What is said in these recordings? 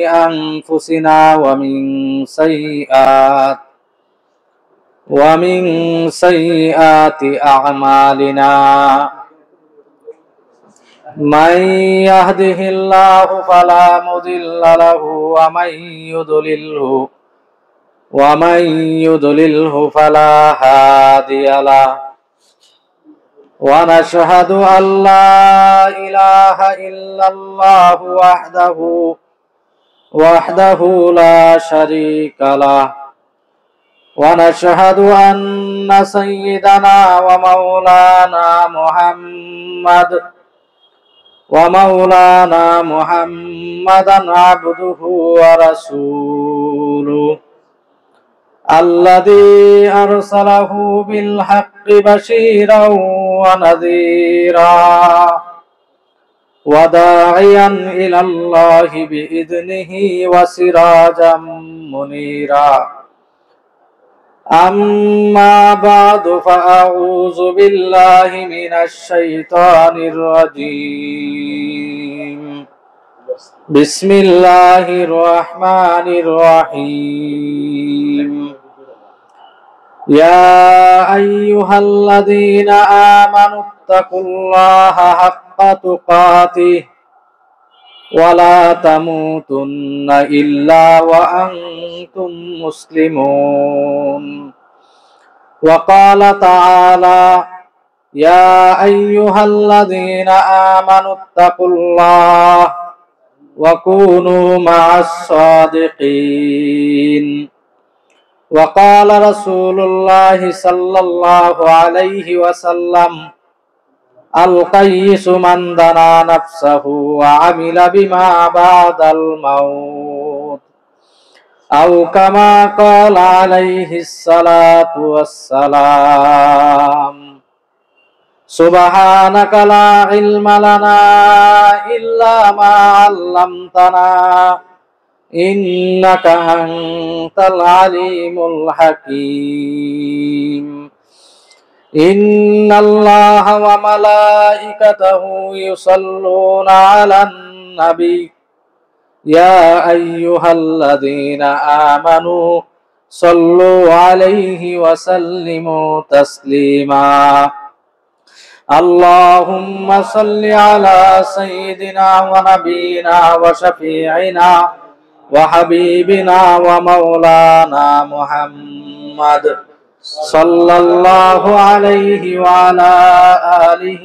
أنفسنا ومن سيئات أعمالنا من يهده الله فلا مضل له ومن يضلله فلا هادي له ونشهد أن لا إله إلا الله وحده لا شريك له ونشهد أن سيدنا ومولانا محمدا عبده ورسوله الذي أرسله بالحق بشيرا ونذيرا وداعيا إلى الله بإذنه وسراجا منيرا أما بعد فأعوذ بالله من الشيطان الرجيم بسم الله الرحمن الرحيم يا أيها الذين آمنوا اتقوا الله حق تقاته ولا تموتن إلا وأنتم مسلمون وقال تعالى يا أيها الذين آمنوا اتقوا الله وكونوا مع الصادقين وقال رسول الله صلى الله عليه وسلم القيس من دنا نفسه وعمل بما بعد الموت أو كما قال عليه الصلاة والسلام سبحانك لا علم لنا إلا ما علمتنا إنك أنت العليم الحكيم إن الله وملائكته يصلون على النبي يا أيها الذين آمنوا صلوا عليه وسلموا تسليما اللهم صل على سيدنا ونبينا وشفيعنا وحبيبنا ومولانا محمد صلى الله عليه وعلى آله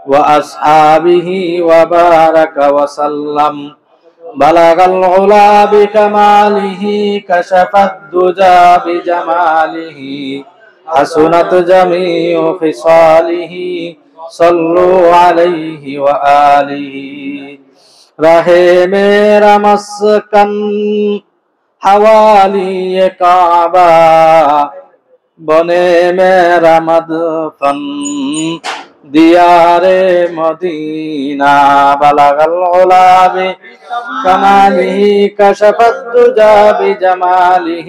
وأصحابه وبارك وسلم بلغ العلا بكماله كشف الدجى بجماله حسنت جميع خصاله صلوا عليه وآله رہے میرا مسکن حوالی کعبہ بنے میرا مدفن دیار مدینہ بلغ العلا بکمالہ کشف الدجى بجمالہ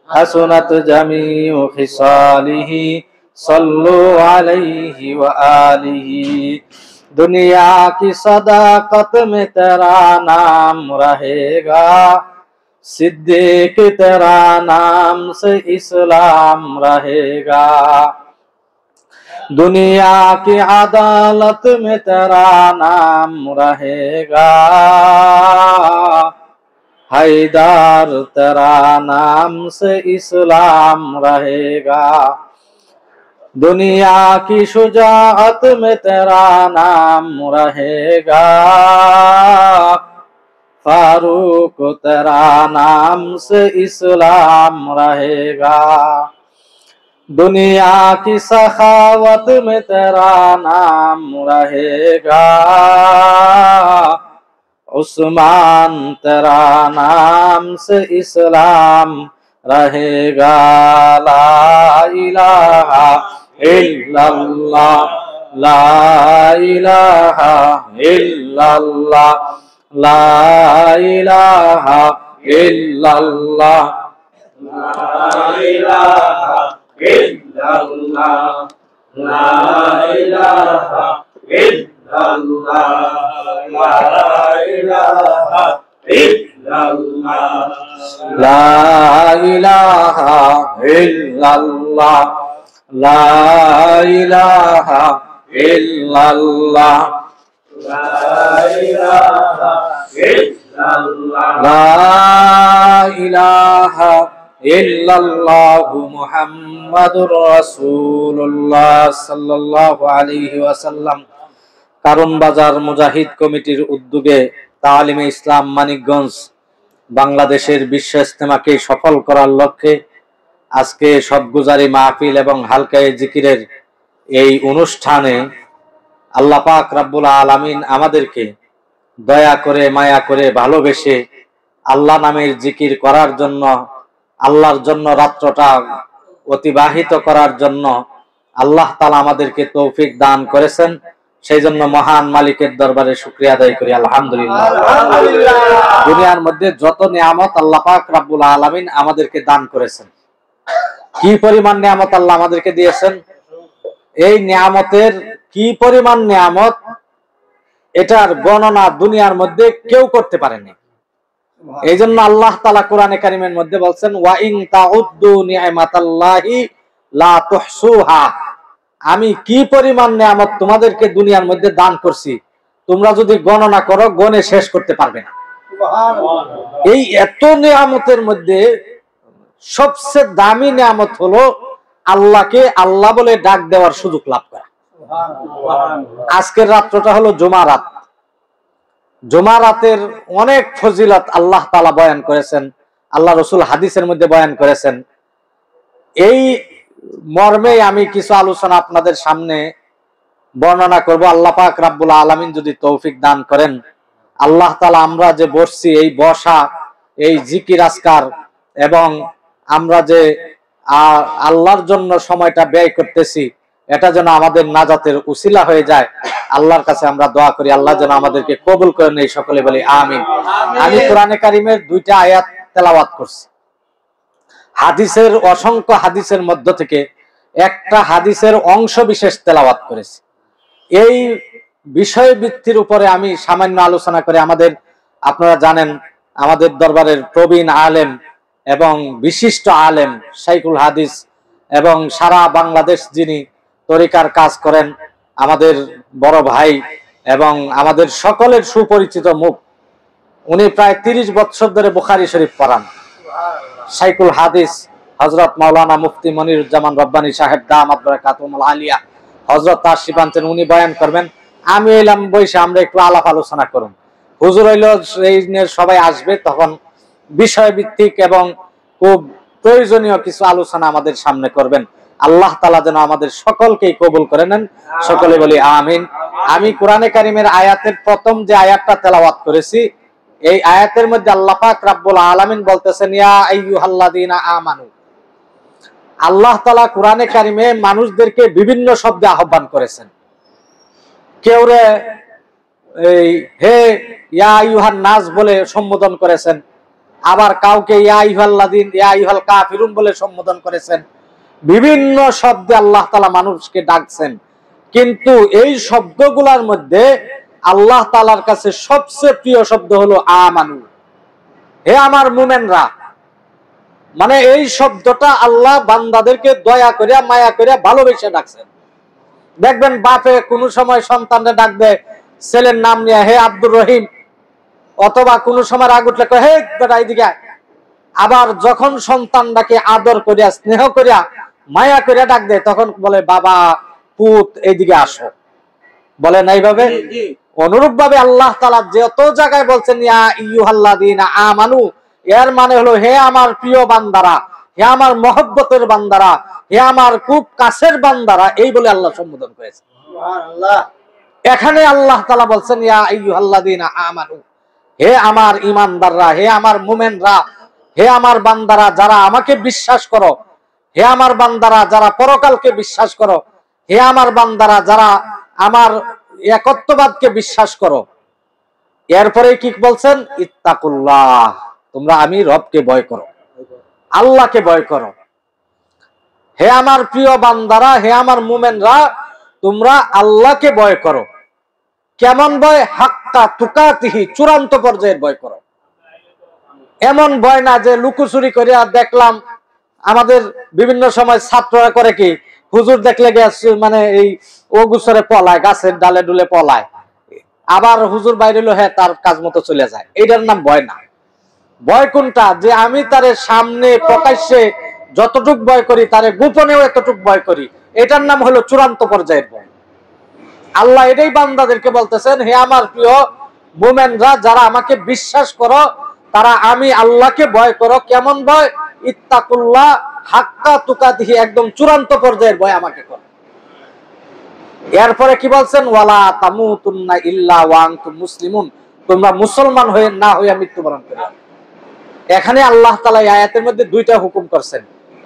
حسنت جمیع خصالہ صلوا علیہ وآلہ دنیا کی صداقت میں تیرا نام رہے گا صدیق تیرا نام سے اسلام رہے گا دنیا کی عدالت میں تیرا نام رہے گا حیدر تیرا نام سے اسلام رہے گا دنیا کی شجاعت میں تیرا نام رہے گا فاروق تیرا نام سے اسلام رہے گا دنیا کی سخاوت میں تیرا نام رہے گا عثمان تیرا نام سے اسلام رہے گا لا الہ الا اللہ লা ইলাহা ইল্লাল্লাহ লা ইলাহা ইল্লাল্লাহ লা ইলাহা ইল্লাল্লাহ লা ইলাহা ইল্লাল্লাহ লা ইলাহা ইল্লাল্লাহ লা ইলাহা ইল্লাল্লাহ লা ইলাহা ইল্লাল্লাহ লা ইলাহা ইল্লাল্লাহ লা ইলাহা ইল্লাল্লাহু মুহাম্মাদুর রাসূলুল্লাহ সাল্লাল্লাহু আলাইহি ওয়াসাল্লাম। কারণ বাজার মুজাহিদ কমিটির উদ্যোগে তালিমে ইসলাম মানিকগঞ্জ বাংলাদেশের বিশ্ব ইজতেমাকে সফল করার লক্ষ্যে আজকে সবগুজারি মাহফিল এবং হালকায়ে জিকিরের এই অনুষ্ঠানে আল্লাহ পাক রব্বুল আলামিন আমাদেরকে দয়া করে মায়া করে ভালোবেসে আল্লাহ নামের জিকির করার জন্য, আল্লাহর জন্য রাত্রটা অতিবাহিত করার জন্য আল্লাহ তাআলা আমাদেরকে তৌফিক দান করেছেন। সেই জন্য মহান মালিকের দরবারে শুকরিয়া আদায় করি আলহামদুলিল্লাহ। দুনিয়ার মধ্যে যত নিয়ামত আল্লাহ পাক রব্বুল আলামিন আমাদেরকে দান করেছেন, কি পরিমাণ নিয়ামত আল্লাহ আমাদেরকে দিয়েছেন, এই নিয়ামতের কি পরিমাণ নিয়ামত এটার গণনা দুনিয়ার মধ্যে কেউ করতে পারেনি। এই জন্য আল্লাহ তাআলা কোরআনে কারিমের মধ্যে বলছেন ওয়া ইন তাউদ্দু নি'মাতাল্লাহি লা তুহসুহা, আমি কি পরিমাণ নিয়ামত তোমাদেরকে দুনিয়ার মধ্যে দান করছি তোমরা যদি গণনা করো গণে শেষ করতে পারবে না। এই এত নিয়ামতের মধ্যে সবচেয়ে দামি নিয়ামত হলো আল্লাহকে আল্লাহ বলে ডাক দেওয়ার সুযোগ লাভ করা। আজকের রাত্রটা হলো জুমা রাত। জুমা রাতের অনেক ফজিলত আল্লাহ তাআলা বয়ান করেছেন, আল্লাহ রাসূল হাদিসের মধ্যে বয়ান করেছেন। এই মর্মে আমি কিছু আলোচনা আপনাদের সামনে বর্ণনা করব। আল্লাহ পাক রব্বুল আলামিন যদি তৌফিক দান করেন, আল্লাহ তাআলা আমরা যে বসছি এই বসা, এই জিকির আজকার এবং আমরা যে আল্লাহর জন্য সময়টা ব্যয় করতেছি এটা যেন আমাদের নাজাতের উসিলা হয়ে যায়। আল্লাহর কাছে আমরা দোয়া করি আল্লাহ যেন আমাদেরকে কবুল করেন, এই সকলে বলি আমিন। আমি কোরআনে কারিমের 2টা আয়াত তেলাওয়াত করছি। হাদিসের অসংখ্য হাদিসের মধ্য থেকে একটা হাদিসের অংশ বিশেষ তেলাওয়াত করেছি। এই বিষয় ভিত্তির উপরে আমি সামান্য আলোচনা করে আপনারা জানেন আমাদের দরবারের প্রবীণ আলেম এবং বিশিষ্ট আলেম শাইখুল হাদিস এবং সারা বাংলাদেশ যিনি তরিকার কাজ করেন আমাদের বড় ভাই এবং আমাদের সকলের সুপরিচিত মুখ, উনি প্রায় 30 বছর ধরে বুখারী শরীফ পড়ান। শাইখুল হাদিস হযরত মাওলানা মুফতি মনিরুজ্জামান রব্বানী সাহেব দামাত বারাকাতুহুল আলিয়া হযরত তাশরিফ আনছেন, উনি বয়ান করবেন। আমি এলাম বইসা আমরা একটু আলাপ আলোচনা করুন। হুজুর হইল এই নিয়ে সবাই আসবে, তখন বিষয় ভিত্তিক এবং খুব প্রয়োজনীয় কিছু আলোচনা আমাদের সামনে করবেন। আল্লাহ তাআলা যেন আমাদের সকলকেই কবুল করে নেন, সকলে বলি আমিন। আমি কোরআনে কারিমের আয়াতের প্রথম যে আয়াতটা তেলাওয়াত করেছি, এই আয়াতের মধ্যে আল্লাহ পাক রব্বুল আলামিন বলতেছেন ইয়া আইয়ুহাল্লাযীনা আমানু। আল্লাহ তাআলা কোরআনে কারিমে মানুষদেরকে বিভিন্ন শব্দে আহ্বান করেছেন। কেউ রে এই হে ইয়া আইয়ুহান নাস বলে সম্বোধন করেছেন, আবার কাউকে ইয়া আইয়ুহাল্লাযীন ইয়া আইয়ুহাল কাফিরুন বলে সম্বোধন করেছেন। বিভিন্ন শব্দে আল্লাহ তাআলা মানুষকে ডাকছেন, কিন্তু এই শব্দগুলোর মধ্যে আল্লাহ তাআলার কাছে সবচেয়ে প্রিয় শব্দ হলো আমানু, হে আমার মুমিনরা। মানে এই শব্দটা আল্লাহ বান্দাদেরকে দয়া করে মায়া করে ভালোবেসে ডাকছেন। দেখবেন বাপে কোন সময় সন্তানকে ডাকবে ছেলের নাম নিয়ে, হে আব্দুর রহিম, অথবা কোন সময় রাগ উঠলে হে বেটা এদিকে আয়। আবার যখন সন্তানটাকে আদর করিয়া স্নেহ করিয়া মায়া করিয়া ডাক দেয় তখন বলে বাবা পুত এইদিকে আসো, বলে না এইভাবে। অনুরূপ ভাবে আল্লাহ তাআলা যত জায়গায় বলছেন ইয়া আইয়ুহাল্লাযীনা আমানু, এর মানে হলো হে আমার প্রিয় বান্দারা, হে আমার মহব্বতের বান্দারা, হে আমার খুব কাছের বান্দারা, এই বলে আল্লাহ সম্বোধন করেছেন। সুবহানাল্লাহ। এখানে আল্লাহ তাআলা বলছেন ইয়া আইয়ুহাল্লাযীনা আমানু, হে আমার ঈমানদাররা, হে আমার মুমিনরা, হে আমার বান্দারা যারা আমাকে বিশ্বাস করো, হে আমার বান্দারা যারা পরকালকে বিশ্বাস করো, হে আমার বান্দারা যারা আমার একত্ববাদকে বিশ্বাস করো। এরপরে কি বলছেন? ইত্তাকুল্লাহ, তোমরা আমি রবকে ভয় করো, আল্লাহকে ভয় করো। হে আমার প্রিয় বান্দারা, হে আমার মুমিনরা, তোমরা আল্লাহকে ভয় করো। কেমন ভয়? হাক্কা তুকাতিহি, চূড়ান্ত পর্যায়ের ভয় করো। এমন ভয় না যে লুকোচুরি করে আর দেখলাম। আমাদের বিভিন্ন সময় ছাত্ররা করে কি, হুজুর দেখলে মানে এই ওগুসরে পলায়, গাছের ডালে ডুলে পলায়, আবার হুজুর বাইরে হলো, হ্যাঁ তার কাজ মতো চলে যায়। এটার নাম ভয় না। ভয় কোনটা? যে আমি তারে সামনে প্রকাশ্যে যতটুক ভয় করি, তারে গোপনেও এতটুক ভয় করি। এটার নাম হলো চূড়ান্ত পর্যায়ের ভয়। আল্লাহ এটাই বান্দাদেরকে বলতেছেন, হে আমার প্রিয় মুমিনরা, যারা আমাকে বিশ্বাস করো, তারা আমি আল্লাহকে ভয় করো। কেমন ভয়? ইত্তাকুল্লাহ হাক্কা তুকাতিহি, একদম চূড়ান্ত পর্যায়ের ভয় আমাকে করো। এরপরে কি বলছেন? ওয়ালা তামুতুন্না ইল্লা ওয়া আনতুম মুসলিমুন, তোমরা মুসলমান হয়ে না হইয়া মৃত্যুবরণ করো। এখানে আল্লাহ তাআলা এই আয়াতের মধ্যে দুইটা হুকুম করছেন।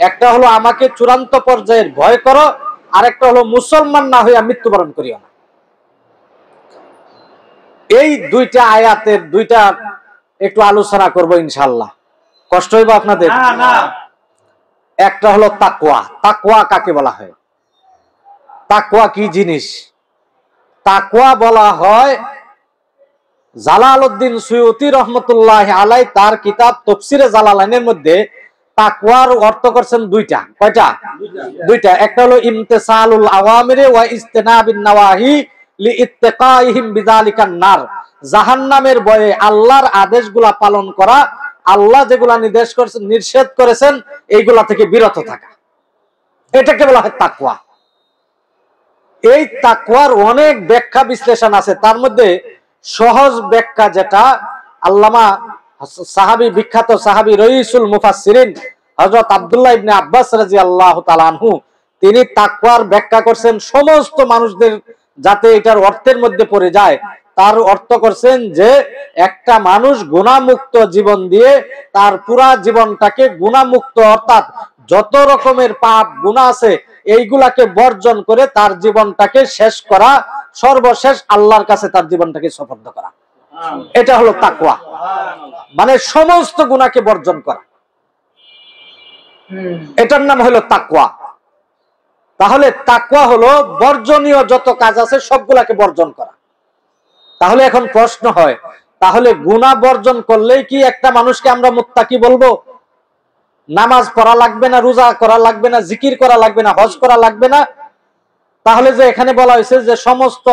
একটা হলো আমাকে চূড়ান্ত পর্যায়ের ভয় করো, আর একটা হলো মুসলমান না হইয়া মৃত্যুবরণ করিও না। এই দুইটা আয়াতের দুইটা একটু আলোচনা করব ইনশাআল্লাহ। কষ্ট হইব আপনাদের? না। একটা হলো তাকওয়া। তাকওয়া কাকে বলা হয়? তাকওয়া কি জিনিস? তাকওয়া বলা হয়, জালালউদ্দিন সুয়ুতী রহমতুল্লাহ আলাই তার কিতাব তাফসীরে জালালাইনের মধ্যে তাকওয়ার অর্থ করেছেন দুইটা। কয়টা? দুইটা। একটা হলো ইমতিসালুল আওয়ামিরি ওয়া ইজতিনাবিন নাওয়াহি লিইত্তিকাইহিম বিযালিকান নার, জাহান্নামের ভয়ে আল্লাহর আদেশগুলা পালন করা, আল্লাহ যেগুলা নির্দেশ করেছেন, নিষেধ করেছেন, এইগুলা থেকে বিরত থাকা, এটাকে বলা হয় তাকওয়া। এই তাকওয়ার অনেক ব্যাখ্যা বিশ্লেষণ আছে। তার মধ্যে সহজ ব্যাখ্যা যেটা, আল্লামা সাহাবী, বিখ্যাত সাহাবী রইসুল মুফাসসিরিন হযরত আব্দুল্লাহ ইবনে আব্বাস রাদিয়াল্লাহু তাআলা আনহু, তিনি তাকওয়ার ব্যাখ্যা করছেন সমস্ত মানুষদের যাতে এটার অর্থের মধ্যে পড়ে যায়, তার অর্থ করছেন যে একটা মানুষ গুনাহমুক্ত জীবন দিয়ে তার পুরা জীবনটাকে গুনাহমুক্ত, অর্থাৎ যত রকমের পাপ গুনাহ আছে এইগুলাকে বর্জন করে তার জীবনটাকে শেষ করা, সর্বশেষ আল্লাহর কাছে তার জীবনটাকে সুপর্দ করা, এটা হলো তাকওয়া। মানে সমস্ত গুনাহকে বর্জন করা, এটার নাম হলো তাকওয়া। তাহলে তাকওয়া হলো বর্জনীয় যত কাজ আছে সবগুলাকে বর্জন করা। তাহলে এখন প্রশ্ন হয়, তাহলে গুনাহ বর্জন করলেই কি একটা মানুষকে আমরা মুত্তাকি বলবো? নামাজ পড়া লাগবে না, রোজা করা লাগবে না, জিকির করা লাগবে না, হজ করা লাগবে না? তাহলে যে এখানে বলা হয়েছে যে সমস্ত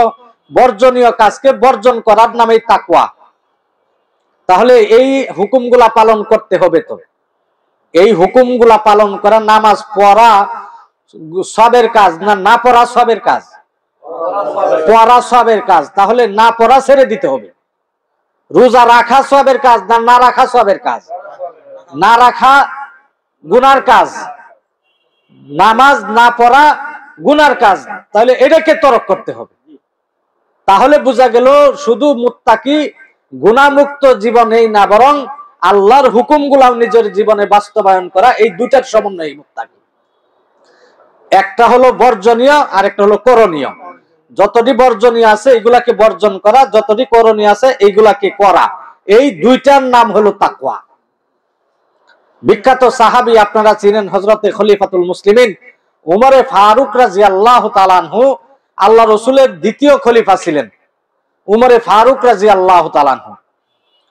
বর্জনীয় কাজকে বর্জন করার নামেই তাকওয়া, তাহলে এই হুকুমগুলা পালন করতে হবে। তো এই হুকুমগুলা পালন করা, নামাজ পড়া সবের কাজ না, না পড়া সবের কাজ? পড়া সবের কাজ। তাহলে না পড়া ছেড়ে দিতে হবে। রোজা রাখা সবের কাজ না, না রাখা সবের কাজ? না রাখা গুনার কাজ, নামাজ না পড়া গুনার কাজ। তাহলে এটাকে তরক করতে হবে। তাহলে বোঝা গেল শুধু মুত্তাকি গুনাহমুক্ত জীবনেই না, বরং আল্লাহর হুকুমগুলাও নিজের জীবনে বাস্তবায়ন করা, এই দুটার সমন্বয় মুত্তাকি। একটা হলো বর্জনীয় আর একটা হলো করণীয়। যতটি বর্জনীয় আছে এগুলাকে বর্জন করা, যতটি করণীয় আছে এইগুলাকে করা, এই দুইটার নাম হলো তাকওয়া। বিখ্যাত সাহাবী আপনারা চিনেন হযরতে খলিফাতুল মুসলিমিন উমরে ফারুক রাদিয়াল্লাহু তাআলা আনহু, আল্লাহ রাসূলের দ্বিতীয় খলিফা ছিলেন উমরে ফারুক রাদিয়াল্লাহু তাআলা আনহু।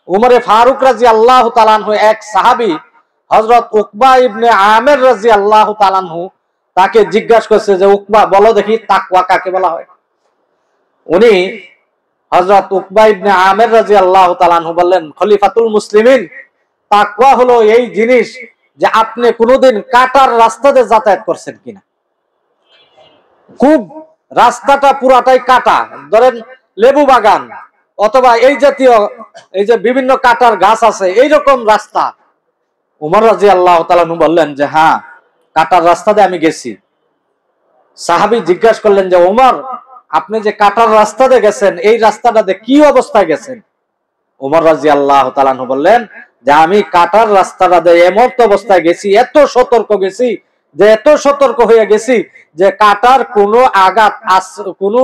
উমরে ফারুক রাদিয়াল্লাহু তাআলা আনহু এক সাহাবী হযরত উকবা ইবনে আমির রাদিয়াল্লাহু তাআলা আনহু তাকে জিজ্ঞাসা করছে যে, উকবা বলো দেখি তাকওয়া কাকে বলা হয়? উনি হযরত উকবা ইবনে আমির রাদিয়াল্লাহু তাআলা আনহু বললেন, খলিফাতুল মুসলিমিন, তাকওয়া হলো এই জিনিস যে আপনি কোনোদিন কাটার রাস্তা দিয়ে যাতায়াত করছেন কিনা। খুব রাস্তাটা পুরাটাই কাটা, ধরেন লেবু বাগান অথবা এই জাতীয় এই যে বিভিন্ন কাটার গাছ আছে, এইরকম রাস্তা। উমর রাদিয়াল্লাহু তাআলা আনহু বললেন যে হ্যাঁ, কাটার রাস্তা দিয়ে আমি গেছি। সাহাবী জিজ্ঞাসা করলেন যে, ওমর আপনি যে কাটার রাস্তা দিয়ে গেছেন, এই রাস্তাটাতে কি অবস্থায় গেছেন? উমর রাদিয়াল্লাহু তাআলা আনহু বললেন যে আমি কাটার রাস্তাটা দিয়ে এমন অবস্থায় গেছি, এত সতর্ক গেছি, যে এত সতর্ক হয়ে গেছি যে কাটার কোনো আঘাত কোনো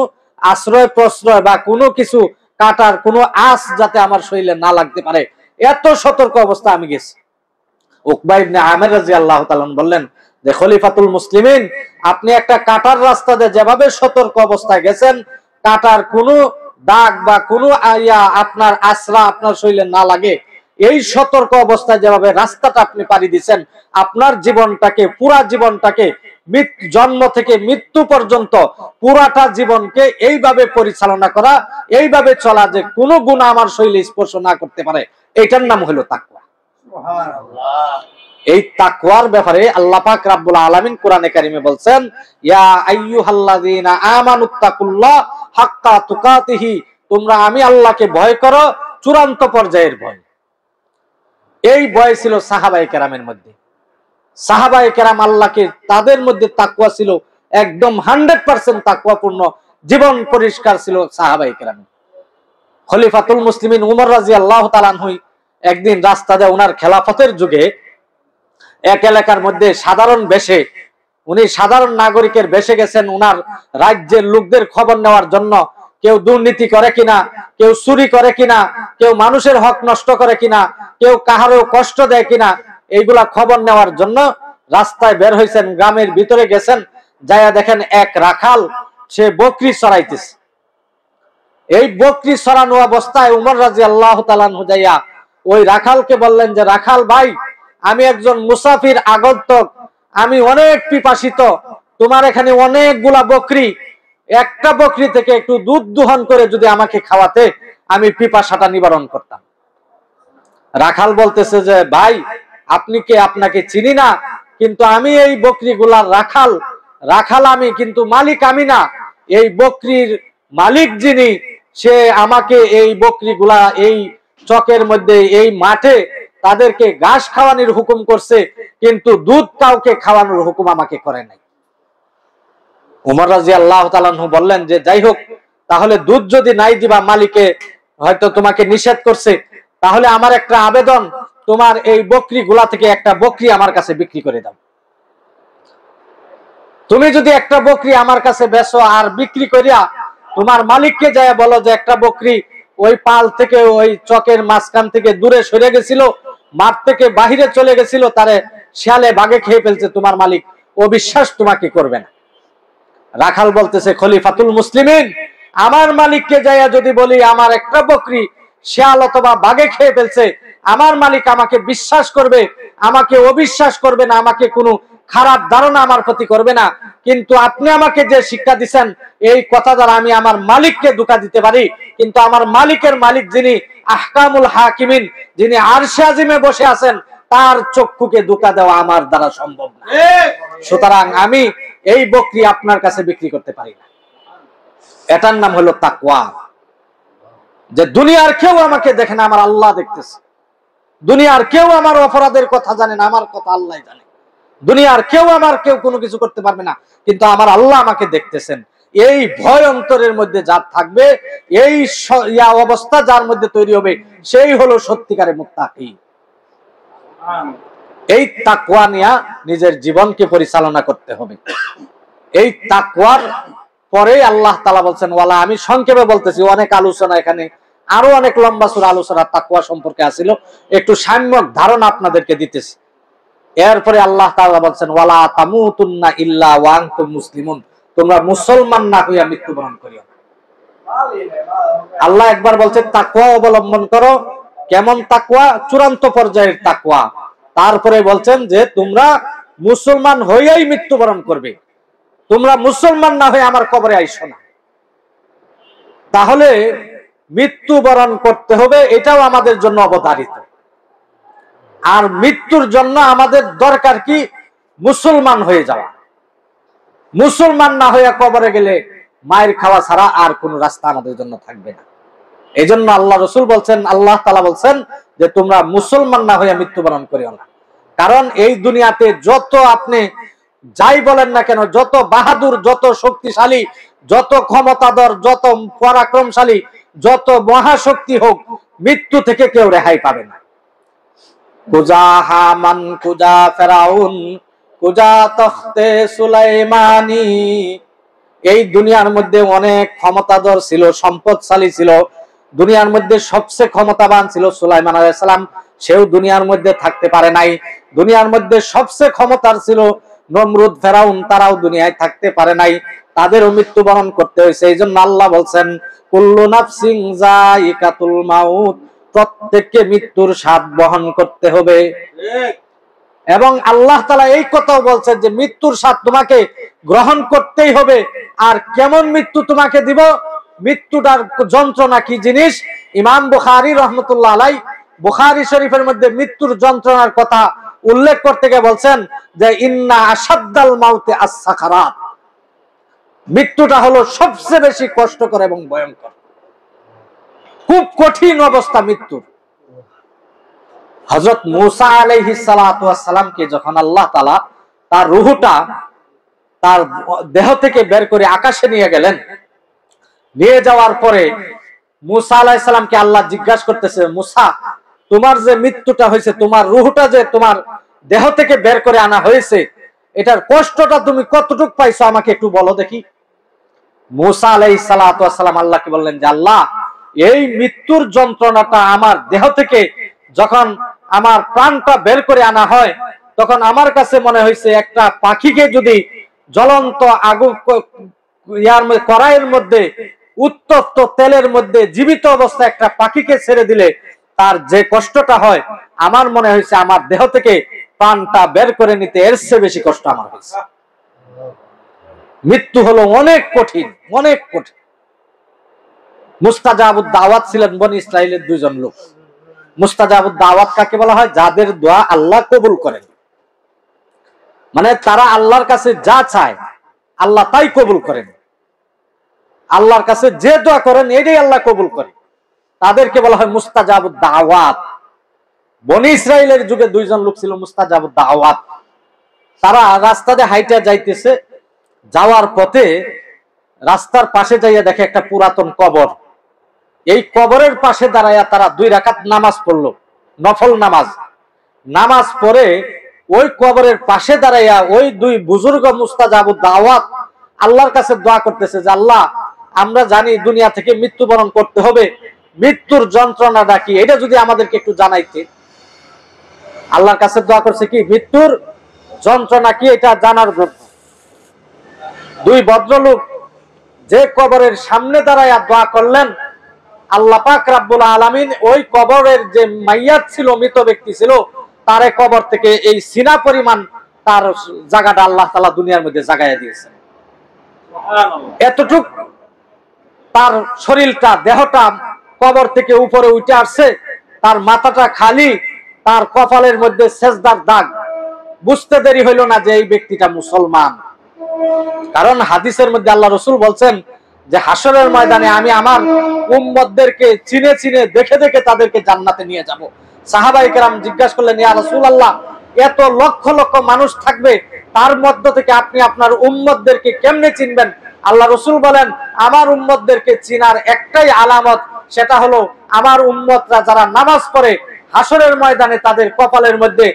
আশ্রয় প্রশ্রয় বা কোনো কিছু কাটার কোনো আঁচ যাতে আমার শরীরে না লাগতে পারে, এত সতর্ক অবস্থা আমি গেছি। উকবা ইবনে আমির রাদিয়াল্লাহু তাআলা বললেন যে খলিফাতুল মুসলিমিন, আপনি একটা কাটার রাস্তাতে যেভাবে সতর্ক অবস্থায় গেছেন, কাটার কোনো দাগ বা কোনো আপনার আশ্রা আপনার শরীরে না লাগে, এই সতর্ক অবস্থায় যেভাবে রাস্তাটা আপনি পাড়ি দিচ্ছেন, আপনার জীবনটাকে, পুরা জীবনটাকে, জন্ম থেকে মৃত্যু পর্যন্ত পুরাটা জীবনকে এইভাবে পরিচালনা করা, এইভাবে চলা যে কোনো গুনাহ আমার শরীরে স্পর্শ না করতে পারে, এটার নাম হলো তাকওয়া। এই তাকওয়ার ব্যাপারে আল্লাহ পাক রব্বুল আলামিন কোরআনে কারিমে বলছেন, ইয়া আইয়ুহাল্লাযীনা আমানুত্তাকুল্লাহ হাক্কা তুকাতিহি, তোমরা আমি আল্লাহকে ভয় করো চূড়ান্ত পর্যায়ের ভয়। এই ভয় ছিল সাহাবায়ে কেরামের মধ্যে। সাহাবায়ে কেরাম আল্লাহকে, তাদের মধ্যে তাকওয়া ছিল একদম 100% তাকওয়াপূর্ণ, জীবন পরিষ্কার ছিল সাহাবায়ে কেরাম। খলিফাতুল মুসলিমিন উমর রাদিয়াল্লাহু তাআলা আনহু একদিন রাস্তা দিয়ে, ওনার খেলাফতের যুগে এক এলাকার মধ্যে সাধারণ বেশে, উনি সাধারণ নাগরিকের বেশে গেছেন ওনার রাজ্যের লোকদের খবর নেওয়ার জন্য, কেউ দুর্নীতি করে কিনা, কেউ চুরি করে কিনা, কেউ মানুষের হক নষ্ট করে কিনা, কেউ কাহারও কষ্ট দেয় কিনা, এইগুলা খবর নেওয়ার জন্য রাস্তায় বের হয়েছেন, গ্রামের ভিতরে গেছেন। যাইয়া দেখেন এক রাখাল সে বকরি চড়াইতেছে। এই বকরি চড়ানো অবস্থায় উমর রাদিয়াল্লাহু তাআলা আনহু যাইয়া ওই রাখালকে বললেন যে, রাখাল ভাই, আমি একজন মুসাফির আগন্তুক, আমি অনেক পিপাসিত, তোমার এখানে অনেকগুলা বকরি, একটা বকরি থেকে একটু দুধ দোহন করে যদি আমাকে খাওয়াতে, আমি পিপাসাটা নিবারণ করতাম। রাখাল বলতেছে যে, ভাই আপনি কে? আপনাকে চিনি না, কিন্তু আমি এই বকরিগুলার রাখাল। রাখাল আমি, কিন্তু মালিক আমি না। এই বকরির মালিক যিনি, সে আমাকে এই বকরিগুলা এই চকের মধ্যে, এই মাঠে তাদেরকে ঘাস খাওয়ানোর হুকুম করছে, কিন্তু দুধ কাউকে খাওয়ানোর হুকুম আমাকে করে নাই। উমর রাদিয়াল্লাহু তাআলা আনহু বললেন যে, যাই হোক, তাহলে দুধ যদি নাই দিবা, মালিকে হয়তো তোমাকে নিষেধ করছে, তাহলে আমার একটা আবেদন, তোমার এই বকরি গুলা থেকে একটা বকরি আমার কাছে বিক্রি করে দাও। তুমি যদি একটা বকরি আমার কাছে বেচো আর বিক্রি করিয়া তোমার মালিককে যায় বলো যে একটা বকরি ওই পাল থেকে, ওই চকের মাঝখান থেকে দূরে সরে গেছিল, মাঠ থেকে বাহিরে চলে গেছিল, তারে শিয়ালে বাঘে খেয়ে ফেলছে, তোমার মালিক ও বিশ্বাস তোমাকে করবে না। রাখাল বলতেছে, খলিফাতুল মুসলিমিন, আমার মালিককে যাইয়া যদি বলি আমার একটা বকরি শিয়াল অথবা বাঘে খেয়ে ফেলছে, আমার মালিক আমাকে বিশ্বাস করবে, আমাকে অবিশ্বাস করবে না, আমাকে কোনো খারাপ ধারণা আমার প্রতি করবে না। কিন্তু আপনি আমাকে যে শিক্ষা দিচ্ছেন, এই কথা দ্বারা আমি আমার মালিককে ধোঁকা দিতে পারি, কিন্তু আমার মালিকের মালিক যিনি আহকামুল হাকিমিন, যিনি আরশে আজিমে বসে আছেন, তার চক্ষুকে ধোঁকা দেওয়া আমার দ্বারা সম্ভব না। সুতরাং আমি এই বকরি আপনার কাছে বিক্রি করতে পারি না। এটার নাম হলো তাকওয়া। যে দুনিয়ার কেউ আমাকে দেখে না, আমার আল্লাহ দেখতেছে। দুনিয়ার কেউ আমার অপরাধের কথা জানে না, আমার কথা আল্লাহ জানে। দুনিয়ার কেউ আমার কেউ কোনো কিছু করতে পারবে না, কিন্তু আমার আল্লাহ আমাকে দেখতেছেন। এই ভয় অন্তরের মধ্যে যার থাকবে, এই অবস্থা যার মধ্যে তৈরি হবে, সেই হলো সত্যিকারের মুত্তাকি। এই তাকওয়া নিয়ে নিজের জীবনকে পরিচালনা করতে হবে। এই তাকওয়ার পরে আল্লাহ তাআলা বলছেন, ওয়ালা, আমি সংক্ষেপে বলতেছি, অনেক আলোচনা এখানে, আরো অনেক লম্বা সুরা আলোচনা তাকওয়া সম্পর্কে আছিল, একটু সাম্যক ধারণা আপনাদেরকে দিতেছি। এরপরে আল্লাহ তাআলা বলছেন, ওয়ালা তামুতুন্না ইল্লা ওয়া আনতুম মুসলিমুন, তোমরা মুসলমান না হইয়া মৃত্যুবরণ করিও। আল্লাহ একবার বলছে তাকওয়া অবলম্বন করো। কেমন তাকওয়া? চূড়ান্ত পর্যায়ের তাকওয়া। তারপরে বলছেন যে তোমরা মুসলমান হইয়াই মৃত্যুবরণ করবে, তোমরা মুসলমান না হয়ে আমার কবরে আইসো না। তাহলে মৃত্যুবরণ করতে হবে, এটাও আমাদের জন্য অবধারিত। আর মৃত্যুর জন্য আমাদের দরকার কি? মুসলমান হয়ে যাওয়া। মুসলমান না হয়ে কবরে গেলে মায়ের খাওয়া ছাড়া আর কোনো রাস্তা আমাদের জন্য থাকবে না। এই জন্য আল্লাহ রসুল বলছেন, আল্লাহ তাআলা বলছেন যে তোমরা মুসলমান না হয়ে মৃত্যুবরণ করিও না। কারণ এই দুনিয়াতে যত আপনি যাই বলেন না কেন, যত বাহাদুর, যত শক্তিশালী, যত ক্ষমতাধর, যত পরাক্রমশালী, যত মহাশক্তি হোক, মৃত্যু থেকে কেউ রেহাই পাবে না। কুজা হামান, কুজা ফেরাউন, কুজা তখতে সুলাইমানি, এই দুনিয়ার মধ্যে অনেক ক্ষমতাধর ছিল, সম্পদশালী ছিল, দুনিয়ার মধ্যে সবচেয়ে ক্ষমতাবান ছিল সুলাইমান আলাইহিস সালাম, সেও দুনিয়ার মধ্যে থাকতে পারে নাই। দুনিয়ার মধ্যে সবচেয়ে ক্ষমতার ছিল নমরুদ, ফেরাউন, তারাও দুনিয়ায় থাকতে পারে নাই, তাদেরও মৃত্যুবরণ করতে হয়েছে। এই জন্য আল্লাহ বলছেন কুল্লু নাফসিন যায়িকাতুল মাউত, প্রত্যেককে মৃত্যুর স্বাদ বহন করতে হবে। এবং আল্লাহ তাআলা এই কথাও বলছেন যে মৃত্যুর স্বাদ তোমাকে গ্রহণ করতেই হবে। আর কেমন মৃত্যু তোমাকে দিব, মৃত্যুটার যন্ত্রণা কি জিনিস, ইমাম বুখারী রাহমাতুল্লাহ আলাইহি বুখারী শরীফের মধ্যে মৃত্যুর যন্ত্রণার কথা উল্লেখ করতে গিয়ে বলছেন যে ইন্না আশাদ্দাল মাউতি আস-সাকারাত, মৃত্যুটা হলো সবচেয়ে বেশি কষ্টকর এবং ভয়ঙ্কর, খুব কঠিন অবস্থা মৃত্যুর। হযরত মূসা আলাইহিস সালাতু ওয়াস সালামকে যখন আল্লাহ তাআলা তার রূহটা তার দেহ থেকে বের করে আকাশে নিয়ে গেলেন, নিয়ে যাওয়ার পরে মূসা আলাইহিস সালামকে আল্লাহ জিজ্ঞাসা করতেছে, মূসা তোমার যে মৃত্যুটা হয়েছে, তোমার রূহটা যে তোমার দেহ থেকে বের করে আনা হয়েছে, এটার কষ্টটা তুমি কতটুকু পাইছো আমাকে একটু বলো দেখি। মূসা আলাইহিস সালাতু ওয়াস সালাম আল্লাহকে বললেন যে আল্লাহ, এই মৃত্যুর যন্ত্রণাটা আমার দেহ থেকে যখন আমার প্রাণটা বের করে আনা হয়, তখন আমার কাছে মনে হয়েছে একটা পাখিকে যদি জ্বলন্ত আগুন কড়াইয়ের মধ্যে উত্তপ্ত তেলের মধ্যে জীবিত অবস্থায় একটা পাখিকে ছেড়ে দিলে তার যে কষ্টটা হয়, আমার মনে হয়েছে আমার দেহ থেকে প্রাণটা বের করে নিতে এর চেয়ে বেশি কষ্ট আমার হয়েছে। মৃত্যু হলো অনেক কঠিন, অনেক কঠিন। মুস্তাজাবুদ দাওয়াত ছিলেন বনি ইসরাইলের দুইজন লোক। মুস্তাজাবুদ দাওয়াত কাকে বলা হয়? যাদের দোয়া আল্লাহ কবুল করেন, মানে তারা আল্লাহর কাছে যা চায় আল্লাহ তাই কবুল করেন, আল্লাহর কাছে যে দোয়া করেন এটাই আল্লাহ কবুল করেন, তাদেরকে বলা হয় মুস্তাজাবুদ দাওয়াত। বনি ইসরাইলের যুগে দুইজন লোক ছিল মুস্তাজাবুদ দাওয়াত। তারা রাস্তা দিয়ে হাইটা যাইতেছে, যাওয়ার পথে রাস্তার পাশে যাইয়া দেখে একটা পুরাতন কবর। এই কবরের পাশে দাঁড়াইয়া তারা 2 রাকাত নামাজ পড়লো, নফল নামাজ। নামাজ পড়ে ওই কবরের পাশে দাঁড়াইয়া ওই 2 বুজুর্গ মুস্তাজাবুদ দাওয়াত আল্লাহর কাছে দোয়া করতেছে যে আল্লাহ, আমরা জানি দুনিয়া থেকে মৃত্যুবরণ করতে হবে, মৃত্যুর যন্ত্রণাটা কি এটা যদি আমাদেরকে একটু জানাইতে। আল্লাহর কাছে দোয়া করছে কি, মৃত্যুর যন্ত্রণা কি এটা জানার জন্য। 2 ভদ্রলোক যে কবরের সামনে দাঁড়াইয়া দোয়া করলেন, আল্লাহ পাক রব্বুল আলামিন ওই কবরের যে মাইয়াত ছিল, মৃত ব্যক্তি ছিল, তারে কবর থেকে এই সিনা পরিমাণ তার জায়গাটা আল্লাহ তাআলা দুনিয়ার মধ্যে জাগাইয়া দিয়েছেন। এতটুক তার শরীরটা, দেহটা কবর থেকে উপরে উঠে আসছে, তার মাথাটা খালি, তার কপালের মধ্যে সেজদার দাগ। বুঝতে দেরি হইল না যে এই ব্যক্তিটা মুসলমান, কারণ হাদিসের মধ্যে আল্লাহ রাসূল বলছেন যে হাসরের ময়দানে আমি আমার উম্মতদেরকে চিনে চিনে দেখে দেখে তাদেরকে জান্নাতে নিয়ে যাব। সাহাবায়ে কেরাম জিজ্ঞাসা করলেন, ইয়া রাসূলুল্লাহ, এত লক্ষ লক্ষ মানুষ থাকবে, তার মধ্য থেকে আপনি আপনার উম্মতদেরকে কেমনে চিনবেন? আল্লাহ রাসূল বলেন, আমার উম্মতদেরকে চিনার একটাই আলামত, সেটা হলো আমার উম্মতরা যারা নামাজ পড়ে হাসরের ময়দানে তাদের কপালের মধ্যে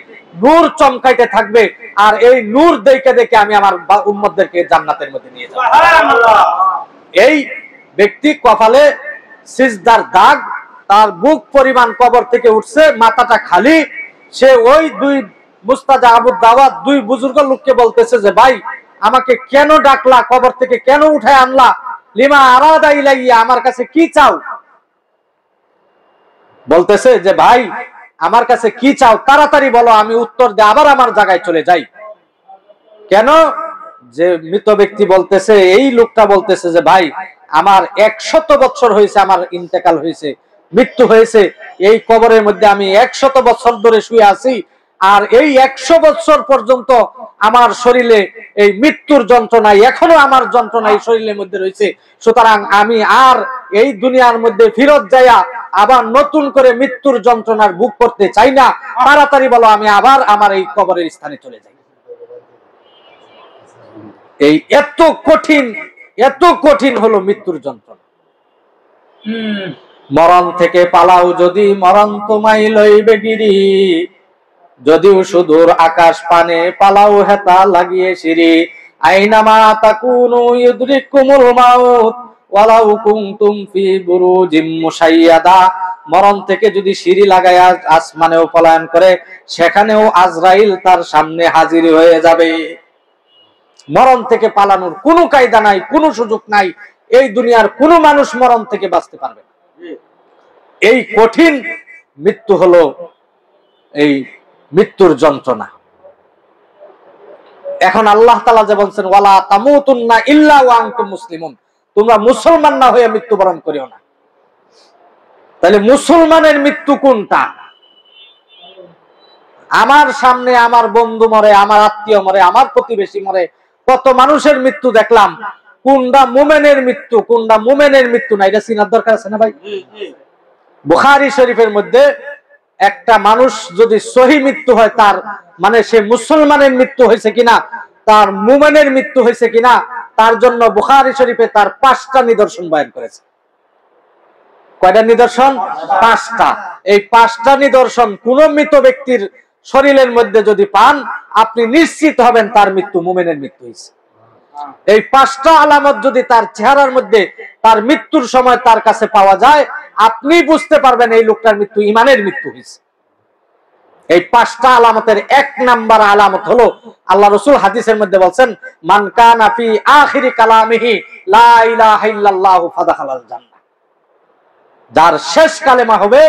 নূর চমকাইতে থাকবে, আর এই নূর দেখে দেখে আমি আমার উম্মতদেরকে জান্নাতের মধ্যে নিয়ে যাব। সুবহানাল্লাহ। এই ব্যক্তি কপালে সিজদার দাগ, তার বুক পরিমাণ কবর থেকে উঠছে, মাথাটা খালি। সে ওই 2 মুস্তাজাবুদ দাওয়াত 2 বুজুর্গ লোককে বলতেছে যে ভাই, আমাকে কেন ডাকলা, কবর থেকে কেন উঠায় আনলা, লিমা আরাদা ইলাইয়া, আমার কাছে কি চাও? বলতেছে যে ভাই, আমার কাছে কি চাও তাড়াতাড়ি বলো, আমি উত্তর দিয়ে আবার আমার জায়গায় চলে যাই। কেন? যে মৃত ব্যক্তি বলতেছে, এই লোকটা বলতেছে যে ভাই, আমার 100 বছর হয়েছে আমার ইন্তেকাল হয়েছে, মৃত্যু হয়েছে, এই কবরের মধ্যে আমি 100 বছর ধরে শুয়ে আছি, আর এই 100 বছর পর্যন্ত আমার শরীরে এই মৃত্যুর যন্ত্রণা, এখনো আমার যন্ত্রণা এই শরীরের মধ্যে রয়েছে। সুতরাং আমি আর এই দুনিয়ার মধ্যে ফিরত যাইয়া আবার নতুন করে মৃত্যুর যন্ত্রণার ভোগ করতে চাই না, তাড়াতাড়ি বলো আমি আবার আমার এই কবরের স্থানে চলে যাই। এই এত কঠিন হলো মৃত্যুর যন্ত্রণা। মরণ থেকে পালাও যদি, মরণ তোমায় লইবে গিরি, যদিও সুদূর আকাশ পানে পালাও হেতা লাগিয়ে সিঁড়ি, আইনামা তাকুনু ইউদরিকুমুল মাউত ওয়ালাউ কুনতুম ফি বুরুজিম মুশাইয়াদা। মরণ থেকে যদি সিঁড়ি লাগায় আসমানেও পলায়ন করে, সেখানেও আজরাইল তার সামনে হাজির হয়ে যাবে। মরণ থেকে পালানোর কোনো কায়দা নাই, কোনো সুযোগ নাই। এই দুনিয়ার কোনো মানুষ মরণ থেকে বাঁচতে পারবে না। এই কঠিন মৃত্যু হলো এই মৃত্যুর যন্ত্রণা। এখন আল্লাহ তাআলা যে বলছেন ওয়ালা তামুতুন্না ইল্লা ওয়া আনতুম মুসলিমুন, তোমরা মুসলমান না হয়ে মৃত্যুবরণ করিও না। তাহলে মুসলমানের মৃত্যু কোনটা? আমার সামনে আমার বন্ধু মরে, আমার আত্মীয় মরে, আমার প্রতিবেশী মরে, কত মানুষের মৃত্যু দেখলাম। কোনটা মুমিনের মৃত্যু, কোনটা মুমিনের মৃত্যু না, এটা চিনার দরকার আছে না ভাই? বুখারী শরীফের মধ্যে একটা মানুষ যদি সহি মৃত্যু হয়, তার মানে সে মুসলমানের মৃত্যু হয়েছে কিনা, তার মুমিনের মৃত্যু হয়েছে কিনা, তার জন্য বুখারী শরীফে তার 5টা নিদর্শন বয়ান করেছে। কয়টা নিদর্শন? 5টা। এই 5টা নিদর্শন কোন মৃত ব্যক্তির শরীরের মধ্যে যদি পান, আপনি নিশ্চিত হবেন তার মৃত্যু মুমিনের মৃত্যু হয়েছে। এই 5টা আলামত যদি তার চেহারার মধ্যে তার মৃত্যুর সময় তার কাছে পাওয়া যায়, আপনি বুঝতে পারবেন এই লোকটার মৃত্যু ইমানের মৃত্যু হয়েছে। এই 5টা আলামতের 1 নাম্বার আলামত হলো, আল্লাহ রাসূল হাদিসের মধ্যে বলছেন, মান কানা ফি আখিরি কালামিহি লা ইলাহা ইল্লাল্লাহু ফাদাখালাল জান্নাহ। যার শেষ কালেমা হবে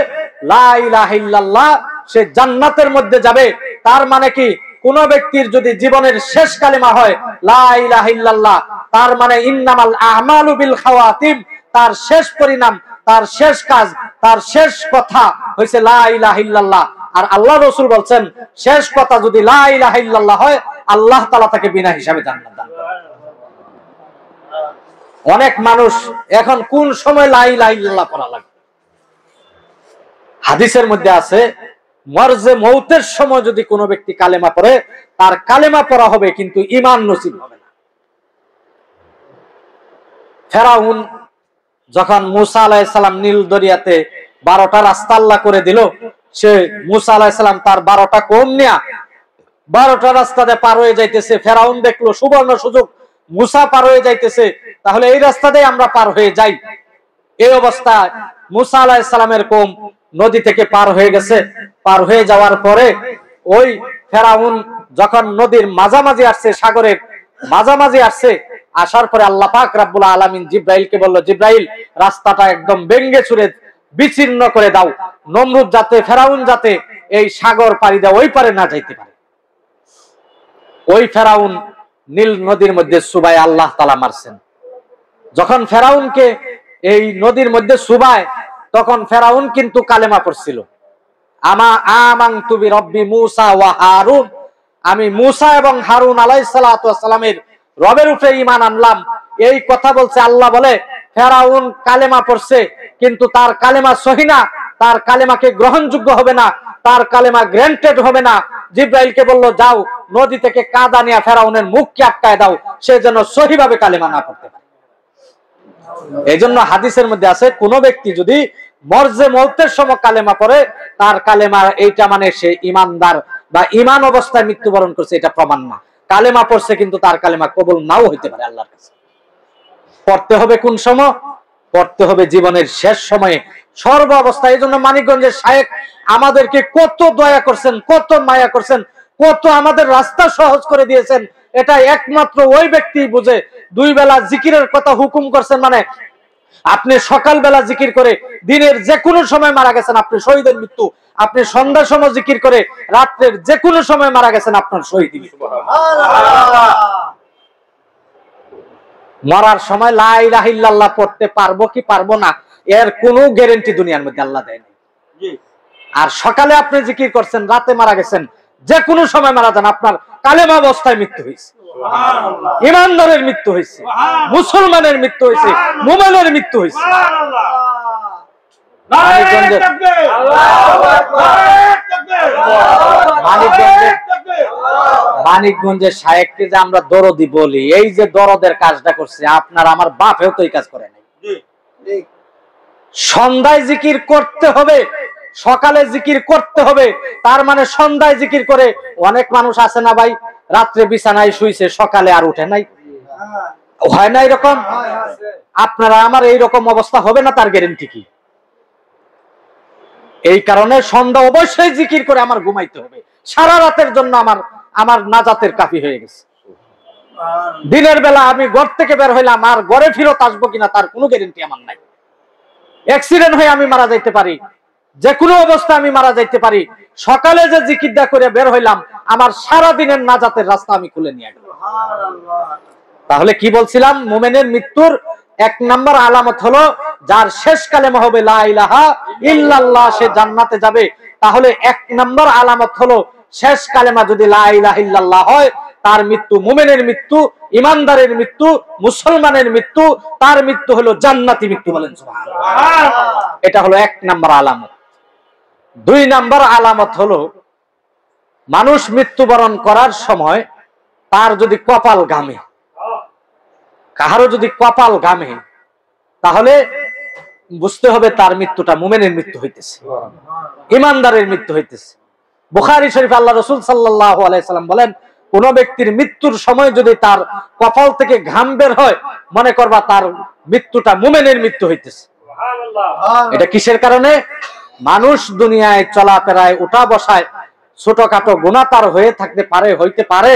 লা ইলাহা ইল্লাল্লাহ, সে জান্নাতের মধ্যে যাবে। তার মানে কি, কোন ব্যক্তির যদি জীবনের শেষ কালেমা হয় লা ইলাহা ইল্লাল্লাহ, তার মানে ইন্নামাল আমালু বিল খাওয়াতিম, তার শেষ পরিণাম, তার শেষ কাজ, তার শেষ কথা হইছে লা ইলাহা ইল্লাল্লাহ। আর আল্লাহ রাসূল বলছেন, শেষ কথা যদি লা ইলাহা ইল্লাল্লাহ হয়, আল্লাহ তাআলা তাকে বিনা হিসাবে জান্নাত দান করেন। অনেক মানুষ এখন কোন সময় লা ইলাহা ইল্লাল্লাহ পড়া লাগে? হাদিসের মধ্যে আছে, মরজে মৌতের সময় যদি কোনো ব্যক্তি কালেমা পড়ে, তার কালেমা পড়া হবে কিন্তু ঈমান নসিব হবে না। ফেরাউন যখন মূসা আলাইহিস সালাম নীল দরিয়াতে 12টা রাস্তা আল্লাহ করে দিল, সে মূসা আলাইহিস সালাম তার 12টা কওম নিয়ে 12টা রাস্তাতে পার হয়ে যাইতেছে। ফেরাউন দেখলো সুবর্ণ সুযোগ, মূসা পার হয়ে যাইতেছে, তাহলে এই রাস্তা দিয়ে আমরা পার হয়ে যাই। এই অবস্থায় মূসা আলাইহিস সালামের কওম নদী থেকে পার হয়ে গেছে। পার হয়ে যাওয়ার পরে ওই ফেরাউন যখন নদীর মাঝামাঝি আসছে, সাগরের মাঝামাঝি আসছে, আসার পরে আল্লাহ পাক রব্বুল আলামিন জিব্রাইলকে বলল, জিব্রাইল রাস্তাটা একদম ভেঙে চুরে বিচ্ছিন্ন করে দাও, নমরুদ যাতে, ফেরাউন যাতে এই সাগর পাড়ি দেওয়া ওই পারে না যাইতে পারে। ওই ফেরাউন নীল নদীর মধ্যে সুবায় আল্লাহ তাআলা মারছেন। যখন ফেরাউনকে এই নদীর মধ্যে সুবায়, তখন ফেরাউন কিন্তু কালেমা পড়ছিল, আমানতু বিরব্বি মূসা ওয়া হারুন, আমি মূসা এবং হারুন আলাইহিস সালাতু ওয়াস সালামের রবের উপরে ঈমান আনলাম। এই কথা বলছে। আল্লাহ বলে ফেরাউন কালেমা পড়ছে, কিন্তু তার কালেমা সহি না, তার কালেমাকে গ্রহণযোগ্য হবে না, তার কালেমা গ্র্যান্টেড হবে না। জিব্রাইলকে বলল, যাও নদী থেকে কাদা নিয়ে ফেরাউনের মুখকে আটকায় দাও, সে যেন সহিভাবে কালেমা না পড়তে পারে। এই জন্য হাদিসের মধ্যে আছে, কোন ব্যক্তি যদি মরজে মৌতের সময় কালেমা পড়ে, তার কালেমা এইটা মানে সে ইমানদার বা ইমান অবস্থায় মৃত্যুবরণ করছে, এটা প্রমাণ না। কালেমা পড়ছে কিন্তু তার কালেমা কবুল নাও হইতে পারে আল্লাহর কাছে। পড়তে হবে কোন সময়? পড়তে হবে জীবনের শেষ সময়ে, সর্ব অবস্থায়। এই জন্য মানিকগঞ্জের শায়েখ আমাদেরকে কত দয়া করছেন, কত মায়া করছেন, কত আমাদের রাস্তা সহজ করে দিয়েছেন, এটা একমাত্র ওই ব্যক্তি বুঝে। 2 বেলা জিকিরের কথা হুকুম করছেন, মানে আপনি সকালবেলা জিকির করে দিনের যে কোনো সময় মারা গেছেন, আপনি শহীদের মৃত্যু। আপনি সন্ধ্যার সময় জিকির করে রাত্রের যে কোনো সময় মারা গেছেন, আপনার শহীদ মৃত্যু। মরার সময় লা ইলাহা ইল্লাল্লাহ পড়তে পারবো কি পারবো না, এর কোনো গ্যারান্টি দুনিয়ার মধ্যে আল্লাহ দেয় না। আর সকালে আপনি জিকির করছেন, রাতে মারা গেছেন, যে কোনো সময় মারা যান, আপনার কালেমা অবস্থায় মৃত্যু হয়েছে, ইমানদারের মৃত্যু হয়েছে, মুসলমানের মৃত্যু হয়েছে, মুমিনের মৃত্যু হয়েছে। মানিকগঞ্জের শায়েখকে যে আমরা দরদি বলি, এই যে দরদের কাজটা করছে, আপনার আমার বাপেও তো এই কাজ করে নাই। সন্ধ্যায় জিকির করতে হবে, সকালে জিকির করতে হবে, তার মানে সন্ধ্যায় জিকির করে। অনেক মানুষ আছে না ভাই, রাত্রে বিছানায় শুইছে, সকালে আর উঠে নাই, হয় না এরকম? আপনারা আমার এইরকম অবস্থা হবে না তার গ্যারান্টি কি? এই কারণে সন্ধ্যা অবশ্যই জিকির করে আমার ঘুমাইতে হবে। সারা রাতের জন্য আমার নাজাতের কাফি হয়ে গেছে। দিনের বেলা আমি ঘর থেকে বের হইলাম, আর ঘরে ফিরত আসবো কিনা তার কোনো গ্যারান্টি আমার নাই। অ্যাক্সিডেন্ট হয়ে আমি মারা যাইতে পারি, যে কোনো অবস্থা আমি মারা যাইতে পারি। সকালে যে জিকিরটা করে বের হইলাম, আমার সারা দিনের নাজাতের রাস্তা আমি খুলে নিয়ে গেলাম। তাহলে কি বলছিলাম? মুমিনের মৃত্যুর 1 নম্বর আলামত হলো যার শেষ কালেমা হবে লা ইলাহা ইল্লাল্লাহ, সে জান্নাতে যাবে। তাহলে 1 নম্বর আলামত হলো শেষ কালেমা যদি লা ইলাহা ইল্লাল্লাহ হয়, তার মৃত্যু মুমিনের মৃত্যু, ইমানদারের মৃত্যু, মুসলমানের মৃত্যু, তার মৃত্যু হলো জান্নাতি মৃত্যু। বলেন সুবহানাল্লাহ। এটা হলো 1 নম্বর আলামত। 2 নম্বর আলামত হলো মানুষ মৃত্যুবরণ করার সময় তার যদি কপাল ঘামে, কাহারও যদি কপাল ঘামে, তাহলে বুঝতে হবে তার মৃত্যুটা মুমিনের মৃত্যু হইতেছে, ইমানদারের মৃত্যু হইতেছে। বুখারী শরীফে আল্লাহ রাসূল সাল্লাল্লাহু আলাইহি সাল্লাম বলেন, কোন ব্যক্তির মৃত্যুর সময় যদি তার কপাল থেকে ঘাম বের হয়, মনে করবা তার মৃত্যুটা মুমিনের মৃত্যু হইতেছে। এটা কিসের কারণে? মানুষ দুনিয়ায় চলাফেরায় উঠা বসায় ছোটখাটো গুনাহ তার হয়ে থাকতে পারে, হইতে পারে।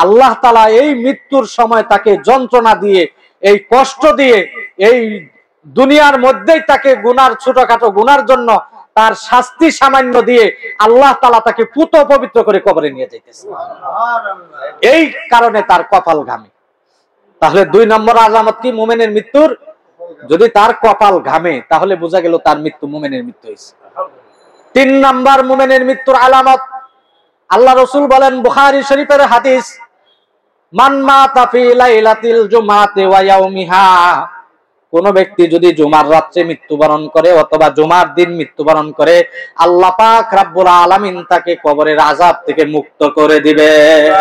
আল্লাহ তাআলা এই মৃত্যুর সময় তাকে যন্ত্রণা দিয়ে, এই কষ্ট দিয়ে, এই দুনিয়ার মধ্যেই তাকে গুনার ছোটখাটো গুনার জন্য তার শাস্তি সামান্য দিয়ে আল্লাহ তাআলা তাকে পুত পবিত্র করে কবরে নিয়ে যাইতেছে। এই কারণে তার কপাল ঘামে। তাহলে 2 নম্বর আলামত কি মুমিনের মৃত্যুর? যদি তার কপাল ঘামে, তাহলে বোঝা গেল তার মৃত্যু মুমিনের মৃত্যু হয়েছে। 3 নম্বর মুমিনের মৃত্যুর আলামত, আল্লাহ রাসূল বলেন, বুখারী শরীফের হাদিস, মান মাতা ফি লাইলাতিল জুমাতি ওয়া ইয়াউমিহা, কোন ব্যক্তি যদি জুমার রাতে মৃত্যুবরণ করে অথবা জুমার দিন মৃত্যুবরণ করে, আল্লাহ পাক রব্বুল আলামিন তাকে কবরের আযাব থেকে মুক্ত করে দিবে।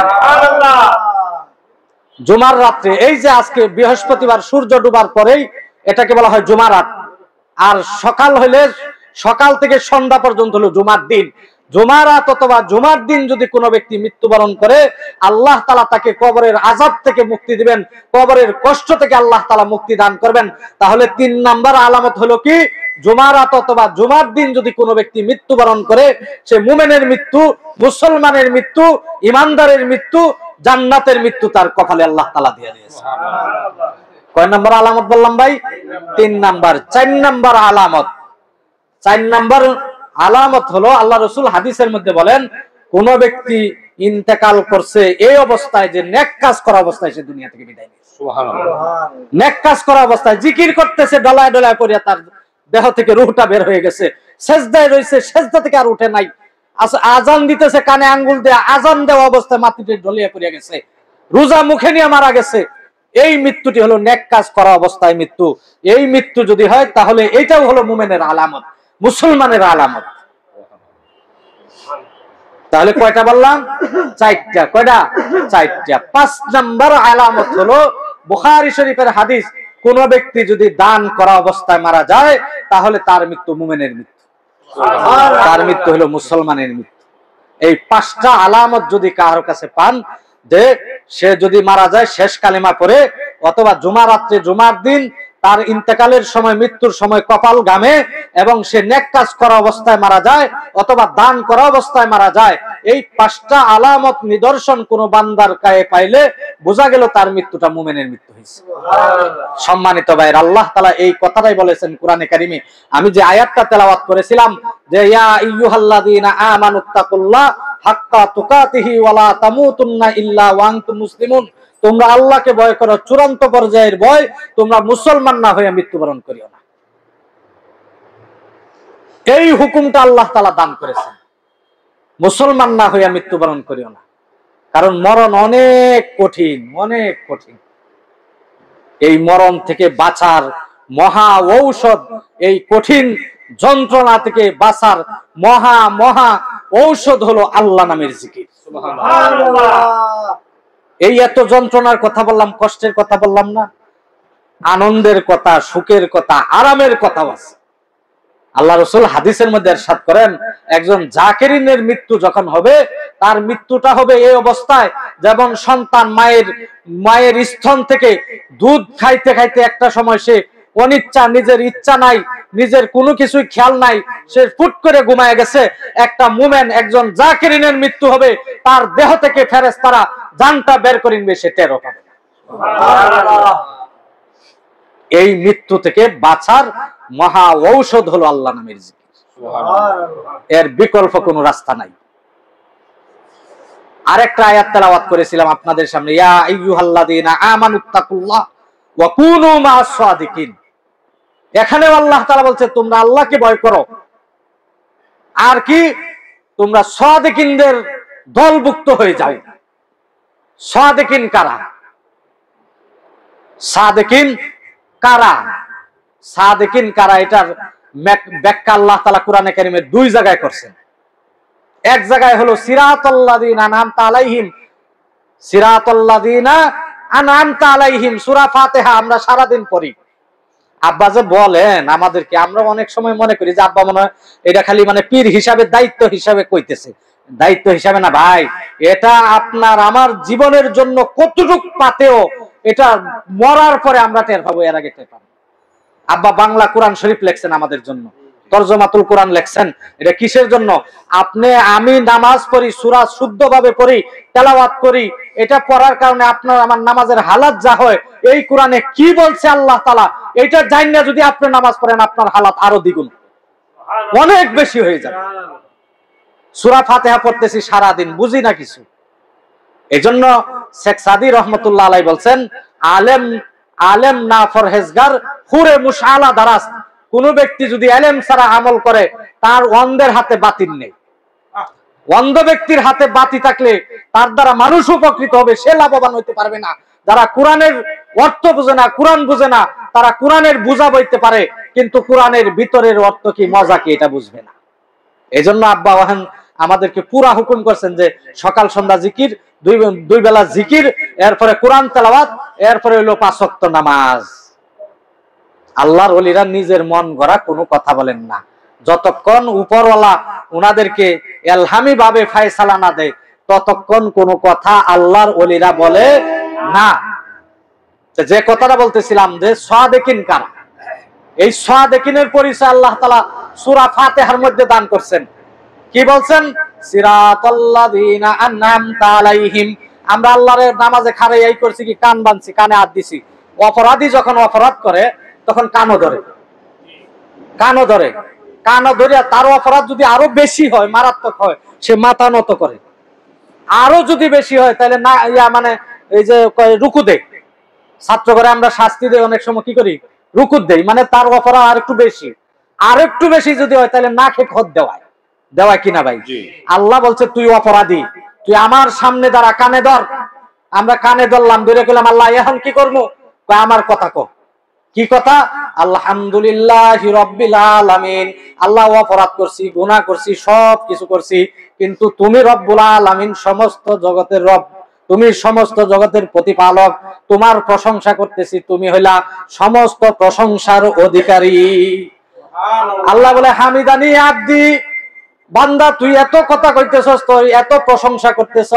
সুবহানাল্লাহ। জুমার রাতে, এই যে আজকে বৃহস্পতিবার সূর্য ডোবার পরেই এটাকে বলা হয় জুমার রাত, আর সকাল হইলে সকাল থেকে সন্ধ্যা পর্যন্ত হলো জুমার দিন। জুমার রাত অথবা জুমার দিন যদি কোনো ব্যক্তি মৃত্যুবরণ করে, আল্লাহ তাআলা তাকে কবরের আযাব থেকে মুক্তি দিবেন, কবরের কষ্ট থেকে আল্লাহ তাআলা মুক্তি দান করবেন। তাহলে 3 নাম্বার আলামত হলো কি? জুমার রাত অথবা জুমার দিন যদি কোনো ব্যক্তি মৃত্যুবরণ করে, সে মুমিনের মৃত্যু, মুসলমানের মৃত্যু, ইমানদারের মৃত্যু, জান্নাতের মৃত্যু তার কপালে আল্লাহ তাআলা দিয়ে দিয়েছে। সুবহানাল্লাহ। কয় নাম্বার আলামত বললাম ভাই? 3 নাম্বার। 4 নাম্বার আলামত, 4 নাম্বার আলামত হলো আল্লাহ রাসূল হাদিসের মধ্যে বলেন, কোন ব্যক্তি ইন্তেকাল করছে এই অবস্থায় যে নেক কাজ করা অবস্থায় সে দুনিয়া থেকে বিদায় নিয়েছে। সুবহানাল্লাহ। নেক কাজ করা অবস্থায় জিকির করতেছে, ডলায় ডলায় পড়িয়া তার দেহ থেকে রূহটা বের হয়ে গেছে, সেজদায় রইছে, সেজদা থেকে আর উঠে নাই, আজান দিতেছে, কানে আঙ্গুল দিয়ে আজান দেওয়া অবস্থায় মাটিতে ঢলিয়া পড়িয়া গেছে, রোজা মুখে নিয়ে মারা গেছে। এই মৃত্যুটি হলো নেক কাজ করা অবস্থায় মৃত্যু। এই মৃত্যু যদি হয়, তাহলে এটাও হলো মুমিনের আলামত, মুসলমানের আলামত। তাহলে কয়টা বললাম? 4টা। কয়টা? 4টা। 5 নাম্বার আলামত হলো বুখারী শরীফের হাদিস, কোন ব্যক্তি যদি দান করা অবস্থায় মারা যায়, তাহলে তার মৃত্যু মুমিনের মৃত্যু, তার মৃত্যু হলো মুসলমানের মৃত্যু। এই 5টা আলামত যদি কারো কাছে পান, যে সে যদি মারা যায় শেষ কালেমা পড়ে, অথবা জুমা রাত্রে জুমার দিন তার ইন্তেকালের সময়, মৃত্যুর সময় কপাল ঘামে এবং সে নেক কাজ করা অবস্থায় মারা যায় অথবা দান করা অবস্থায় মারা যায়, এই 5টা আলামত নিদর্শন কোন বান্দার গায়ে পাইলে বোঝা গেল তার মৃত্যুটা মুমিনের মৃত্যু হয়েছে। সম্মানিত ভাইরা, আল্লাহ তাআলা এই কথাটাই বলেছেন কোরআনে কারিমে। আমি যে আয়াতটা তেলাওয়াত করেছিলাম, যে ইয়া আইয়ুহাল্লাযীনা আমানুত্তাকুল্লাহ হাক্কা তুকাতিহি ওয়া লা তামুতুন্না ইল্লা ওয়া আনতুম মুসলিমুন, তোমরা আল্লাহকে ভয় করো, চূড়ান্ত পর্যায়ের ভয়, তোমরা মুসলমান না হয়ে মৃত্যুবরণ করিও না। এই হুকুমটা আল্লাহ তাআলা দান করেছেন, মুসলমান না হয়ে মৃত্যুবরণ করিও না। কারণ মরণ অনেক কঠিন, অনেক কঠিন। এই মরণ থেকে বাঁচার মহা ঔষধ, এই কঠিন যন্ত্রণা থেকে বাঁচার মহা মহা ঔষধ হলো আল্লাহ নামের জিকির। সুবহানাল্লাহ। এই এত যন্ত্রণার কথা বললাম, কষ্টের কথা বললাম না, আনন্দের কথা, সুখের কথা, আরামের কথা আছে। আল্লাহ রাসূল হাদিসের মধ্যে ইরশাদ করেন, একজন জাকিরিনের মৃত্যু যখন হবে, তার মৃত্যুটা হবে এই অবস্থায় যেমন সন্তান মায়ের স্তন থেকে দুধ খাইতে খাইতে একটা সময় সে অনিচ্ছা, নিজের ইচ্ছা নাই, নিজের কোনো কিছুই খেয়াল নাই, সে ফুট করে ঘুমায় গেছে। একটা মুমিন, একজন জাকিরিনের মৃত্যু হবে, তার দেহ থেকে ফেরেশতারা জানটা বের করে নিবে, সে টেরও পাবে না। সুবহানাল্লাহ। এই মৃত্যু থেকে বাঁচার মহা ঔষধ হলো আল্লাহ নামের জিকির। সুবহানাল্লাহ। এর বিকল্প কোনো রাস্তা নাই। আরেকটা আয়াত তেলাওয়াত করেছিলাম আপনাদের সামনে, ইয়া আইয়ুহাল্লাযীনা আমানুত্তাকুল্লাহ ওয়া কুনু মা'আস সাদিকিন। এখানে আল্লাহ তাআলা বলছে তোমরা আল্লাহকে ভয় করো, আর কি তোমরা সাদিকিনদের দলভুক্ত হয়ে যাও। সাদিকিন কারা? সাদিকিন কারা? সাদিকিন কারা? এটার ব্যাখ্যা আল্লাহ তাআলা কোরআনে কারীমের দুই জায়গায় করছেন। এক জায়গায় হলো সিরাতাল্লাযীনা আনআমতা আলাইহিম, সিরাতাল্লাযীনা আনআমতা আলাইহিম, সূরা ফাতিহা আমরা সারা দিন পড়ি। আব্বা যে বলেন আমাদেরকে, আমরা অনেক সময় মনে করি যে আব্বা মনে হয় এটা খালি মানে পীর হিসাবে, দায়িত্ব হিসাবে কইতেছে। দায়িত্ব হিসাবে না ভাই, এটা আপনার আমার জীবনের জন্য কতটুক পাতেও এটা মরার পরে আমরা টের পাবো, এর আগে টের পাবো। আব্বা বাংলা কোরআন শরীফ লেখছেন আমাদের জন্য, তরজমাতুল কোরআন লেখছেন। এটা কিসের জন্য? আমি নামাজ পড়ি, সূরা শুদ্ধভাবে পড়ি, তেলাওয়াত করি, এটা পড়ার কারণে আপনার আমার নামাজের হালাত যা হয়, এই কোরআনে কি বলছে আল্লাহ তাআলা, এটা জানলে যদি আপনি নামাজ পড়েন আপনার হালাত আরো দ্বিগুণ, অনেক বেশি হয়ে যাবে। সূরা ফাতিহা পড়তেছি সারা দিন, বুঝি না কিছু। এজন্য শেখ সাদী রহমাতুল্লাহ আলাইহি বলছেন, আলেম না ফরহেজগার হুরে মুশআলা দারাস। কোন ব্যক্তি যদি ইলম ছাড়া আমল করে, তার অন্ধের হাতে বাতিল নেই। অন্ধ ব্যক্তির হাতে বাতি থাকলে তার দ্বারা মানুষ উপকৃত হবে, সে লাভবান হইতে পারবে না। যারা কোরআনের অর্থ বুঝে না, কোরআন বুঝে না, তারা কোরআনের বুঝা বইতে পারে, কিন্তু কোরআনের ভিতরের অর্থ কি, মজা কি, এটা বুঝবে না। এজন্য আব্বা ওয়াহান আমাদেরকে পুরা হুকুম করছেন যে সকাল সন্ধ্যা জিকির, দুই বেলা জিকির, এরপরে কোরআন তেলাওয়াত, এরপরে হলো 5 ওয়াক্ত নামাজ। আল্লাহর ওলিরা নিজের মন গড়া কোনো কথা বলেন না, যতক্ষণ উপরওয়ালা উনাদেরকে এলহামি ভাবে ফায়সালা না দেয় ততক্ষণ কোনো কথা আল্লাহর ওলিরা বলে না। যে কথাটা বলতেছিলাম যে সাদিকিন কারা, এই সাদিকিনের পরিচয় আল্লাহ তাআলা সূরা ফাতিহার মধ্যে দান করছেন। কি বলছেন? সিরাতাল্লাযীনা আনআমতা আলাইহিম। আমরা আল্লাহর নামাজে খাড়াই এই করছি কি, কান বানছি, কানে হাত দিছি। অপরাধী যখন অপরাধ করে তখন কানও ধরে, কানও ধরে তার অপরাধ যদি আরো বেশি হয়, মারাত্মক হয়, সে মাথা নত করে। আরো যদি বেশি হয় তাহলে না মানে এই যে রুকু দেয়। ছাত্র করে আমরা শাস্তি দেই, অনেক সময় কি করি, রুকু দেই, মানে তার অপরাধ আর একটু বেশি। আর একটু বেশি যদি হয় তাহলে নাকে খত দেওয়ায় কিনা ভাই। আল্লাহ বলছে তুই অপরাধী, তুই আমার সামনে দাঁড়া, কানে ধর। আমরা কানে ধরলাম, ধরে গেলাম, আল্লাহ এখন কি করবো? আমার কথা কো। কি কথা? আলহামদুলিল্লাহি রাব্বিল আলামিন। আল্লাহ অপরাধ করছি, গুনাহ করছি, সব কিছু করছি, কিন্তু তুমি রব্বুল আলামিন, সমস্ত জগতের রব, তুমি সমস্ত জগতের প্রতিপালক, তোমার প্রশংসা করতেছি, তুমি হইলা সমস্ত প্রশংসার অধিকারী। আল্লাহ বলে হামিদানি আব্দি, বান্দা তুই এত কথা কইতেছস, তুই এত প্রশংসা করতেছ,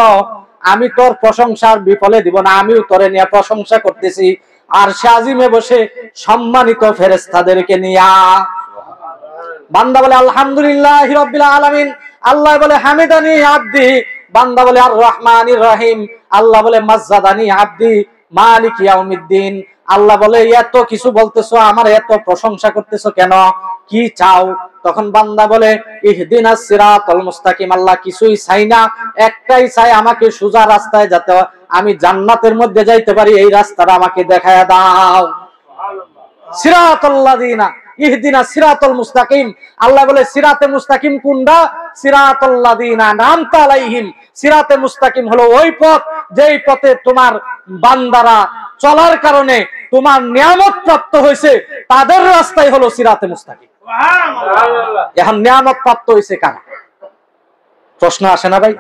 আমি তোর প্রশংসার বিফলে দিব না, আমিও তোরে নিয়ে প্রশংসা করতেছি আরশে আজিমে বসে সম্মানিত ফেরেশতাদেরকে নিয়া। বান্দা বলে আলহামদুলিল্লাহি রাব্বিল আলামিন, আল্লাহ বলে হামিদানি আব্দি, বান্দা বলে আর রহমানির রহিম, আল্লাহ বলে মাজ্জাদানি আব্দি মালিক ইয়াউমিদ্দিন। আল্লাহ বলে এত কিছু বলতেছো, আমার এত প্রশংসা করতেছো কেন, কি চাও? তখন বান্দা বলে ইহদিনাস সিরাতাল মুস্তাকিম, আল্লাহ কিছুই চাই না, একটাই চাই, আমাকে সোজা রাস্তায় যেতে, আমি জান্নাতের মধ্যে যাইতে পারি, এই রাস্তাটা আমাকে দেখায়া দাও। সিরাতাল্লাযীনা ইহদিনাস সিরাতাল মুস্তাকিম, আল্লাহ বলে সিরাতে মুস্তাকিম কোনটা? সিরাতাল্লাযীনা আনআমতা আলাইহিম। সিরাতে মুস্তাকিম হলো ওই পথ, যেই পথে তোমার বান্দারা চলার কারণে তোমার নিয়ামত প্রাপ্ত হয়েছে, তাদের রাস্তাই হলো সিরাতে মুস্তাকিম। সুবহানাল্লাহ। এখন নিয়ামত প্রাপ্ত হয়েছে কারা? প্রশ্ন আসে না ভাই?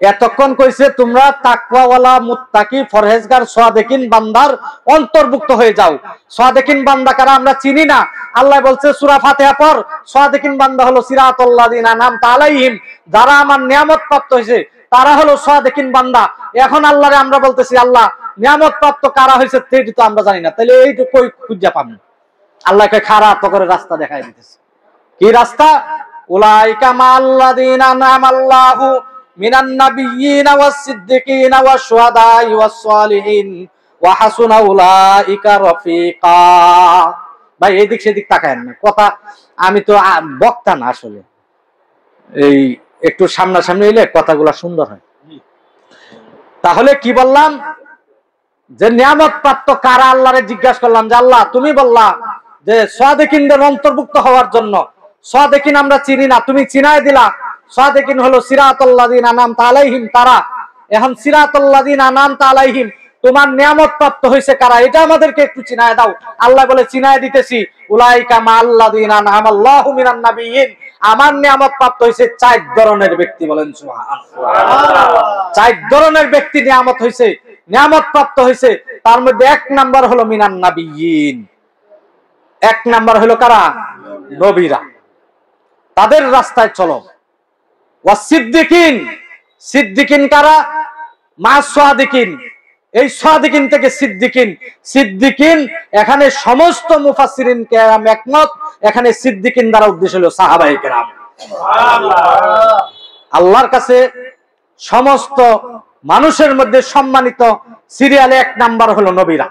এতক্ষণ কইছে তোমরা তাকওয়াওয়ালা মুত্তাকি ফরহেজগার সাদেকিন বান্দার অন্তর্ভুক্ত হয়ে যাও। সাদেকিন বান্দা কারা আমরা চিনি না। আল্লাহ বলছে সূরা ফাতিহা পর, সাদেকিন বান্দা হলো সিরাতাল লাযিনা আনআমতা আলাইহিম, যারা আমার নিয়ামত প্রাপ্ত হয়েছে তারা হলো সাদেকিন বান্দা। এখন আল্লাহরে আমরা বলতেছি আল্লাহ নিয়ামত প্রাপ্ত কারা হয়েছে সেটা তো আমরা জানি না, তাহলে এইটুকু কই খুঁজে পাবো? আল্লাহকে খারাপ করে রাস্তা দেখাই দিতেছে। কি রাস্তা? উলাইকা মাল্লাযিনা আনআমাল্লাহু মিনান নাবিয়্যিনা ওয়াস সিদ্দিকিনা ওয়াশ শুহাদাই ওয়াস সালিহিন ওয়া হাসুনা উলাইকা রাফিকা। ভাই এদিক সেদিক তাকায়েন না, কথা আমি তো বক্তা না আসলে, এই একটু সামনাসামনি এলে কথাগুলো সুন্দর হয়। তাহলে কি বললাম যে নিয়ামত প্রাপ্ত কারা আল্লাহরে জিজ্ঞাসা করলাম যে আল্লাহ তুমি বললা যে সাদেকিনদের অন্তর্ভুক্ত হওয়ার জন্য। সাদেকিন আমরা চিনি না, তুমি চিনায় দিলা। সাদেকিন হলো সিরাতাল লাযিনা আনআমতা আলাইহিম, তারা। এখন সিরাতাল লাযিনা আনআমতা আলাইহিম তোমার নিয়ামত প্রাপ্ত হয়েছে কারা, এটা আমাদেরকে একটু চিনায় দাও। আল্লাহ বলে চিনায় দিতেছি, উলাইকা মাল্লাযিনা আনআমাল্লাহু মিনান নাবিয়্যিন, আমার নিয়ামত প্রাপ্ত হয়েছে 4 ধরনের ব্যক্তি। বলেন সুবহানাল্লাহ। 4 ধরনের ব্যক্তি নিয়ামত হয়েছে, নিয়ামত প্রাপ্ত হয়েছে। তার মধ্যে 1 নাম্বার হলো মিনান নাবিয়্যিন। 1 নাম্বার হলো কারা? নবীরা, তাদের রাস্তায় চলো। ওয়াস সিদ্দিকিন, সিদ্দিকিন কারা? মা সাদিকিন, এই সাদিকিন থেকে সিদ্দিকিন। সিদ্দিকিন এখানে সমস্ত মুফাসসিরিন কেরাম একমত, এখানে সিদ্দিকিন দ্বারা উদ্দেশ্য হলো সাহাবায়ে কেরাম। সুবহানাল্লাহ। আল্লাহর কাছে সমস্ত মানুষের মধ্যে সম্মানিত সিরিয়ালে 1 নাম্বার হলো নবীরা,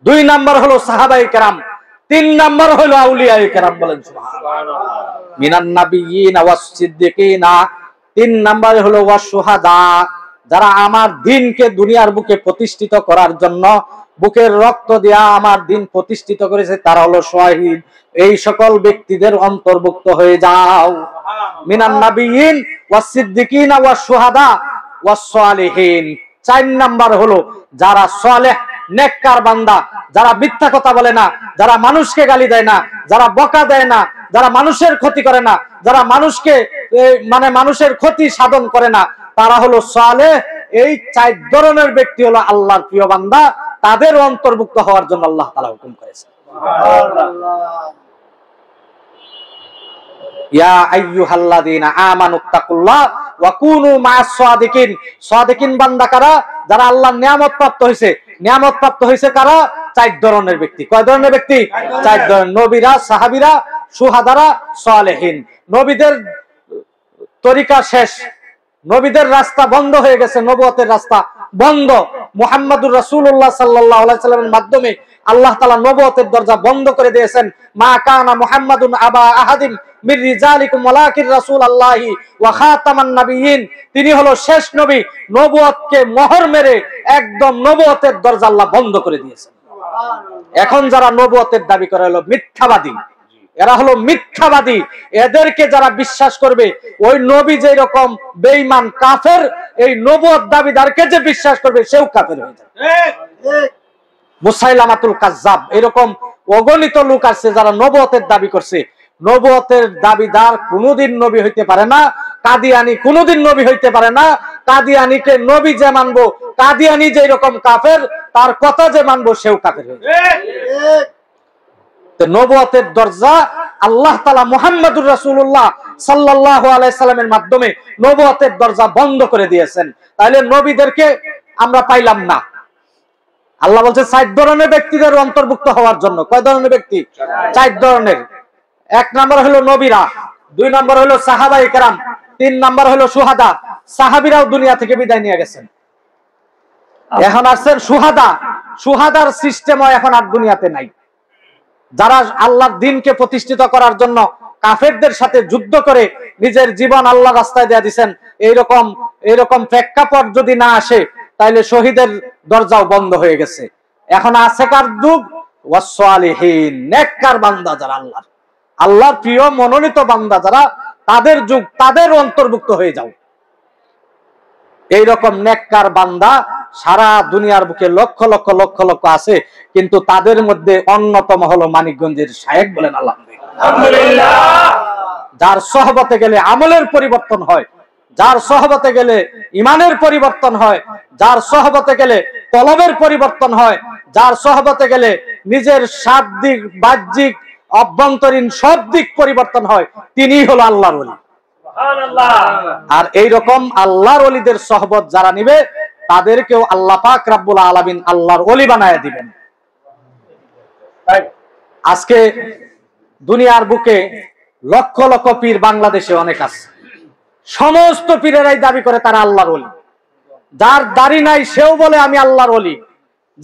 2 নাম্বার হলো সাহাবায়ে কেরাম, 3 নাম্বার হলো আউলিয়ায়ে কেরাম। বলেন সুবহানাল্লাহ। মিনান নাবিয়্যিনা ওয়াস সিদ্দিকিনা, 3 নাম্বারে হলো ওয়াস শুহাদা, যারা আমার দ্বীনকে দুনিয়ার বুকে প্রতিষ্ঠিত করার জন্য বুকের রক্ত দিয়া আমার দ্বীন প্রতিষ্ঠিত করেছে, তারা হলো শহীদ। এই সকল ব্যক্তিদের অন্তর্ভুক্ত হয়ে যাও। মিনান নাবিয়্যিন ওয়াস সিদ্দিকিনা ওয়াস শুহাদা ওয়াস সালিহিন। 4 নাম্বার হলো যারা সালেহ নেককার বান্দা, যারা মিথ্যা কথা বলে না, যারা মানুষকে গালি দেয় না, যারা বকা দেয় না, যারা মানুষের ক্ষতি করে না, যারা মানুষকে মানুষের ক্ষতি সাধন করে না, তারা হলো সালেহ। এই 4 ধরনের ব্যক্তি হলো আল্লাহর প্রিয় বান্দা, তাদের অন্তর্ভুক্ত হওয়ার জন্য আল্লাহ তাআলা হুকুম করেছেন। সুবহানাল্লাহ। ইয়া আইয়ুহাল্লাযীনা আমানুত্তাকুল্লাহ ওয়া কুনু মা'আস সাদিকিন। সাদিকিন বান্দা কারা? যারা আল্লাহর নিয়ামত প্রাপ্ত হয়েছে। নিয়ামত প্রাপ্ত হয়েছে কারা? 4 ধরনের ব্যক্তি। কয় ধরনের ব্যক্তি? 4 ধরনের। নবীরা, সাহাবীরা, শুহাদারা, সালেহিন। নবীদের তরিকা শেষ, নবীদের রাস্তা বন্ধ হয়ে গেছে, নবুয়তের রাস্তা বন্ধ। মুহাম্মদুর রাসূলুল্লাহ সাল্লাল্লাহু আলাইহি সাল্লামের মাধ্যমে আল্লাহ তাআলা নবুয়তের দরজা বন্ধ করে দিয়েছেন। মা কানা মুহাম্মাদুন আবা আহাদিন মির রিজালিকুম ওয়ালাকিন রাসূলুল্লাহি ওয়া খাতামান নাবিয়্যিন। তিনি হলো শেষ নবী। নবুয়তকে মোহর মেরে একদম নবুয়তের দরজা আল্লাহ বন্ধ করে দিয়েছেন। এখন যারা নবুয়তের দাবি করে হলো মিথ্যাবাদী, এরা হলো মিথ্যাবাদী। এদেরকে যারা বিশ্বাস করবে, ওই নবী যে রকম বেঈমান কাফের, এই নবুয়ত দাবিদারকে যে বিশ্বাস করবে সেও কাফের হয়ে যাবে। মুসাইলামাতুল কাজ্জাব, এরকম অগণিত লোক আছে যারা নবুয়তের দাবি করছে। নবুয়তের দাবিদার কোনোদিন নবী হইতে পারে না। কাদিয়ানী কোনোদিন নবী হইতে পারে না। কাদিয়ানীকে নবী যে মানবো, কাদিয়ানী যে রকম কাফের, তার কথা যে মানবো সেও কাফের হয়ে যাবে। নবুয়তের দরজা আল্লাহ তাআলা মুহাম্মদুর রাসূলুল্লাহ সাল্লাল্লাহু আলাইহি সাল্লামের মাধ্যমে নবুয়তের দরজা বন্ধ করে দিয়েছেন। তাহলে নবীদেরকে আমরা পাইলাম না। আল্লাহ বলছে 4 ধরনের ব্যক্তিদের অন্তর্ভুক্ত হওয়ার জন্য। কয় ধরনের ব্যক্তি? 4 ধরনের। 1 নাম্বার হলো নবীরা, 2 নাম্বার হলো সাহাবায়ে কেরাম, 3 নাম্বার হলো শুহাদা। সাহাবীরাও দুনিয়া থেকে বিদায় নিয়ে গেছেন, এখন আছেন শুহাদা। শুহাদার সিস্টেমও এখন আর দুনিয়াতে নাই। যারা আল্লাহর দ্বীনকে প্রতিষ্ঠিত করার জন্য কাফেরদের সাথে যুদ্ধ করে নিজের জীবন আল্লাহর রাস্তায় দিয়ে দিবেন, এইরকম প্রেক্ষাপট যদি না আসে তাহলে শহীদের দরজাও বন্ধ হয়ে গেছে। এখন আছে কার যুগ? ওয়াস সালিহিন, নেককার বান্দা যারা আল্লাহর প্রিয় মনোনীত বান্দা যারা, তাদের যুগ, তাদের অন্তর্ভুক্ত হয়ে যাও। এইরকম নেককার বান্দা সারা দুনিয়ার বুকে লক্ষ লক্ষ লক্ষ লক্ষ আছে, কিন্তু তাদের মধ্যে অন্যতম হলো মানিকগঞ্জের শায়েখ। বলেন আলহামদুলিল্লাহ। যার সোহবতে গেলে আমলের পরিবর্তন হয়, যার সহবতে গেলে ইমানের পরিবর্তন হয়, যার সহবতে গেলে কলবের পরিবর্তন হয়, যার সহবতে গেলে নিজের শাব্দিক বাহ্যিক অভ্যন্তরীণ সব দিক পরিবর্তন হয়, তিনিই হলো আল্লাহর ওলি। আর এইরকম আল্লাহর ওলিদের সহবত যারা নিবে তাদেরকেও আল্লাহ পাক রব্বুল আলামিন আল্লাহর ওলি বানায় দিবেন। আজকে দুনিয়ার বুকে লক্ষ লক্ষ পীর বাংলাদেশে অনেক আছে, সমস্ত পীরেরাই দাবি করে তারা আল্লাহর ওলি। যার দাড়ি নাই সেও বলে আমি আল্লাহর ওলি,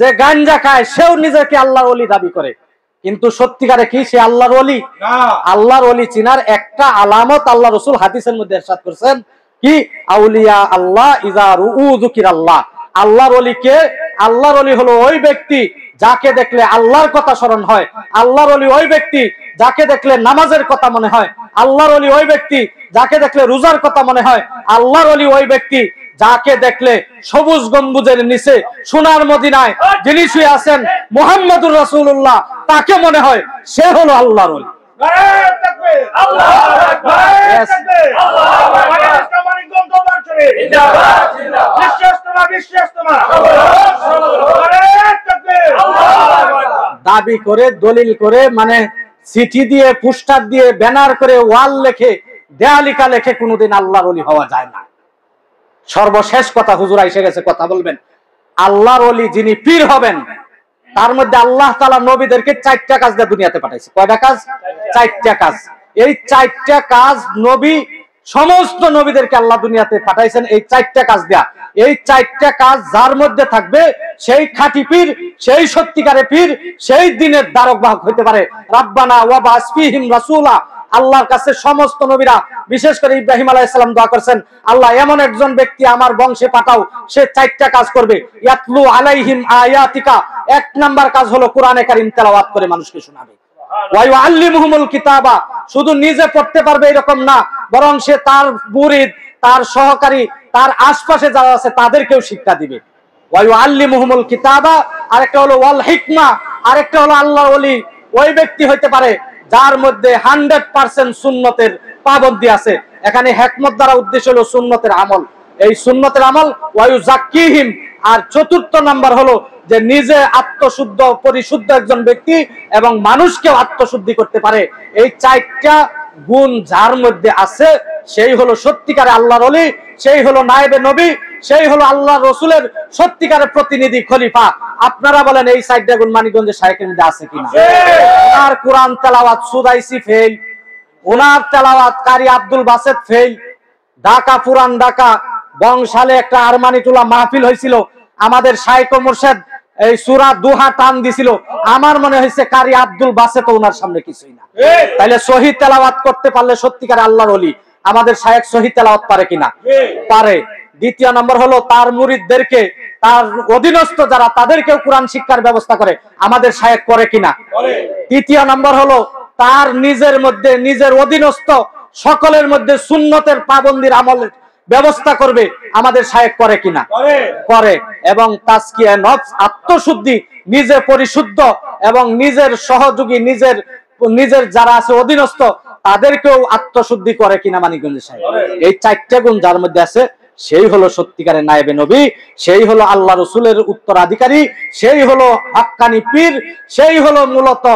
যে গাঞ্জা খায় সেও নিজেকে আল্লাহর ওলি দাবি করে। কিন্তু সত্যিকারে কি সে আল্লাহর ওলি? আল্লাহর ওলি চিনার একটা আলামত আল্লাহ রাসূল হাদিসের মধ্যে ইরশাদ করেছেন কি, আউলিয়া আল্লাহ ইযা রুউ যুকিরাল্লাহ। আল্লাহর ওলি কে? আল্লাহর ওলি হলো ওই ব্যক্তি যাকে দেখলে আল্লাহর কথা স্মরণ হয়। আল্লাহর ওলি ওই ব্যক্তি যাকে দেখলে নামাজের কথা মনে হয়। আল্লাহর ওলি ওই ব্যক্তি যাকে দেখলে রোজার কথা মনে হয়। আল্লাহর ওলি ওই ব্যক্তি যাকে দেখলে সবুজ গম্বুজের নিচে সোনার মদিনায় যিনি শুয়ে আছেন মুহাম্মদুর রাসূলুল্লাহ তাকে মনে হয় সে হলো আল্লাহর ওলি। দাবি করে, দলিল করে, মানে চিঠি দিয়ে, পোস্টার দিয়ে, ব্যানার করে, ওয়াল লেখে, দেয়ালিকা লেখে কোনোদিন আল্লাহর ওলি হওয়া যায় না। সর্বশেষ কথা, হুজুর এসে গেছে, কথা বলবেন। আল্লাহর ওলি যিনি পীর হবেন তার মধ্যে আল্লাহ তাআলা নবীদেরকে 4টা কাজ দিয়ে দুনিয়াতে পাঠাইছে। কয়টা কাজ? 4টা কাজ। এই 4টা কাজ নবী, সমস্ত নবীদেরকে আল্লাহ দুনিয়াতে পাঠাইছেন এই 4টা কাজ দেয়া। এই 4টা কাজ যার মধ্যে থাকবে সেই খাঁটি পীর, সেই সত্যিকারে পীর, সেই দিনের দ্বারক বাহক হইতে পারে। রাব্বানা ওয়া বাস ফীহিম রাসূলা। আল্লাহর কাছে সমস্ত নবীরা, বিশেষ করে ইব্রাহিম আলাইহিস সালাম দোয়া করেছেন, আল্লাহ এমন একজন ব্যক্তি আমার বংশে পাঠাও সে 4টা কাজ করবে। ইয়াতলু আলাইহিম আয়াতিকা, 1 নাম্বার কাজ হলো কোরআনে কারীম তেলাওয়াত করে মানুষকে শোনাবে। ওয়া ইউআল্লিমুহুমুল কিতাবা, শুধু নিজে পড়তে পারবে এরকম না, বরং সে তার মুরিদ, তার সহকারী, তার আশপাশে যারা আছে তাদেরকেও শিক্ষা দিবে। ওয়া ইউআল্লিমুহুমুল কিতাবা, আরেকটা হলো ওয়াল হিকমা, আরেকটা হলো আল্লাহর ওলি ওই ব্যক্তি হইতে পারে যার মধ্যে 100% সুন্নতের পাবন্দী আছে। এখানে হিকমত দ্বারা উদ্দেশ্য হলো সুন্নতের আমল, এই সুন্নতের আমল। ওয়া ইউযাক্কিহিম, আর 4র্থ নাম্বার হলো যে নিজে আত্মশুদ্ধ পরিশুদ্ধ একজন ব্যক্তি এবং মানুষকেও আত্মশুদ্ধি করতে পারে। এই 4টা গুণ যার মধ্যে আছে সেই হলো সত্যিকারে আল্লাহর ওলি, সেই হলো নায়েবে নবী, সেই হলো আল্লাহ রসুলের সত্যিকারের প্রতিনিধি খলিফা। আপনারা বলেন এই 4টা গুণ মানিকগঞ্জের শাইখের মধ্যে আছে কিনা? ওনার কোরআন তেলাওয়াত সুদাইসি ফেল, ওনার তেলাওয়াত কারি আব্দুল বাসেত ফেল। ঢাকা পুরান ঢাকা বংশালে একটা আরমানিটুলা মাহফিল হয়েছিল, আমাদের শাইখ ও মুর্শিদ এই সূরা দুহা টান দিছিল, আমার মনে হয়েছে কারি আব্দুল বাসেত ওনার সামনে কিছুই না। তাইলে সহি তেলাওয়াত করতে পারলে সত্যিকার আল্লাহর ওলি। আমাদের শাইখ সহি তেলাওয়াত পারে কিনা? পারে। দ্বিতীয় নম্বর হলো তার মুরিদদেরকে, তার অধীনস্থ যারা তাদেরকেও কোরআন শিক্ষার ব্যবস্থা করে, আমাদের শাইখ করে কিনা? তৃতীয় নম্বর হলো তার নিজের মধ্যে, নিজের অধীনস্থ সকলের মধ্যে সুন্নতের পাবন্দির আমলের ব্যবস্থা করবে, আমাদের শাইখ করে কিনা? করে। এবং তাজকিয়া নফস, আত্মশুদ্ধি, নিজে পরিশুদ্ধ এবং নিজের সহযোগী, নিজের যারা আছে অধীনস্থ তাদেরকেও আত্মশুদ্ধি করে কিনা মানিকগঞ্জের শাইখ? এই 4টা গুণ যার মধ্যে আছে সেই হলো সত্যিকারের নায়েবে নবী, সেই হলো আল্লাহ রসুলের উত্তরাধিকারী, সেই হলো হাক্কানি পীর, সেই হলো মূলত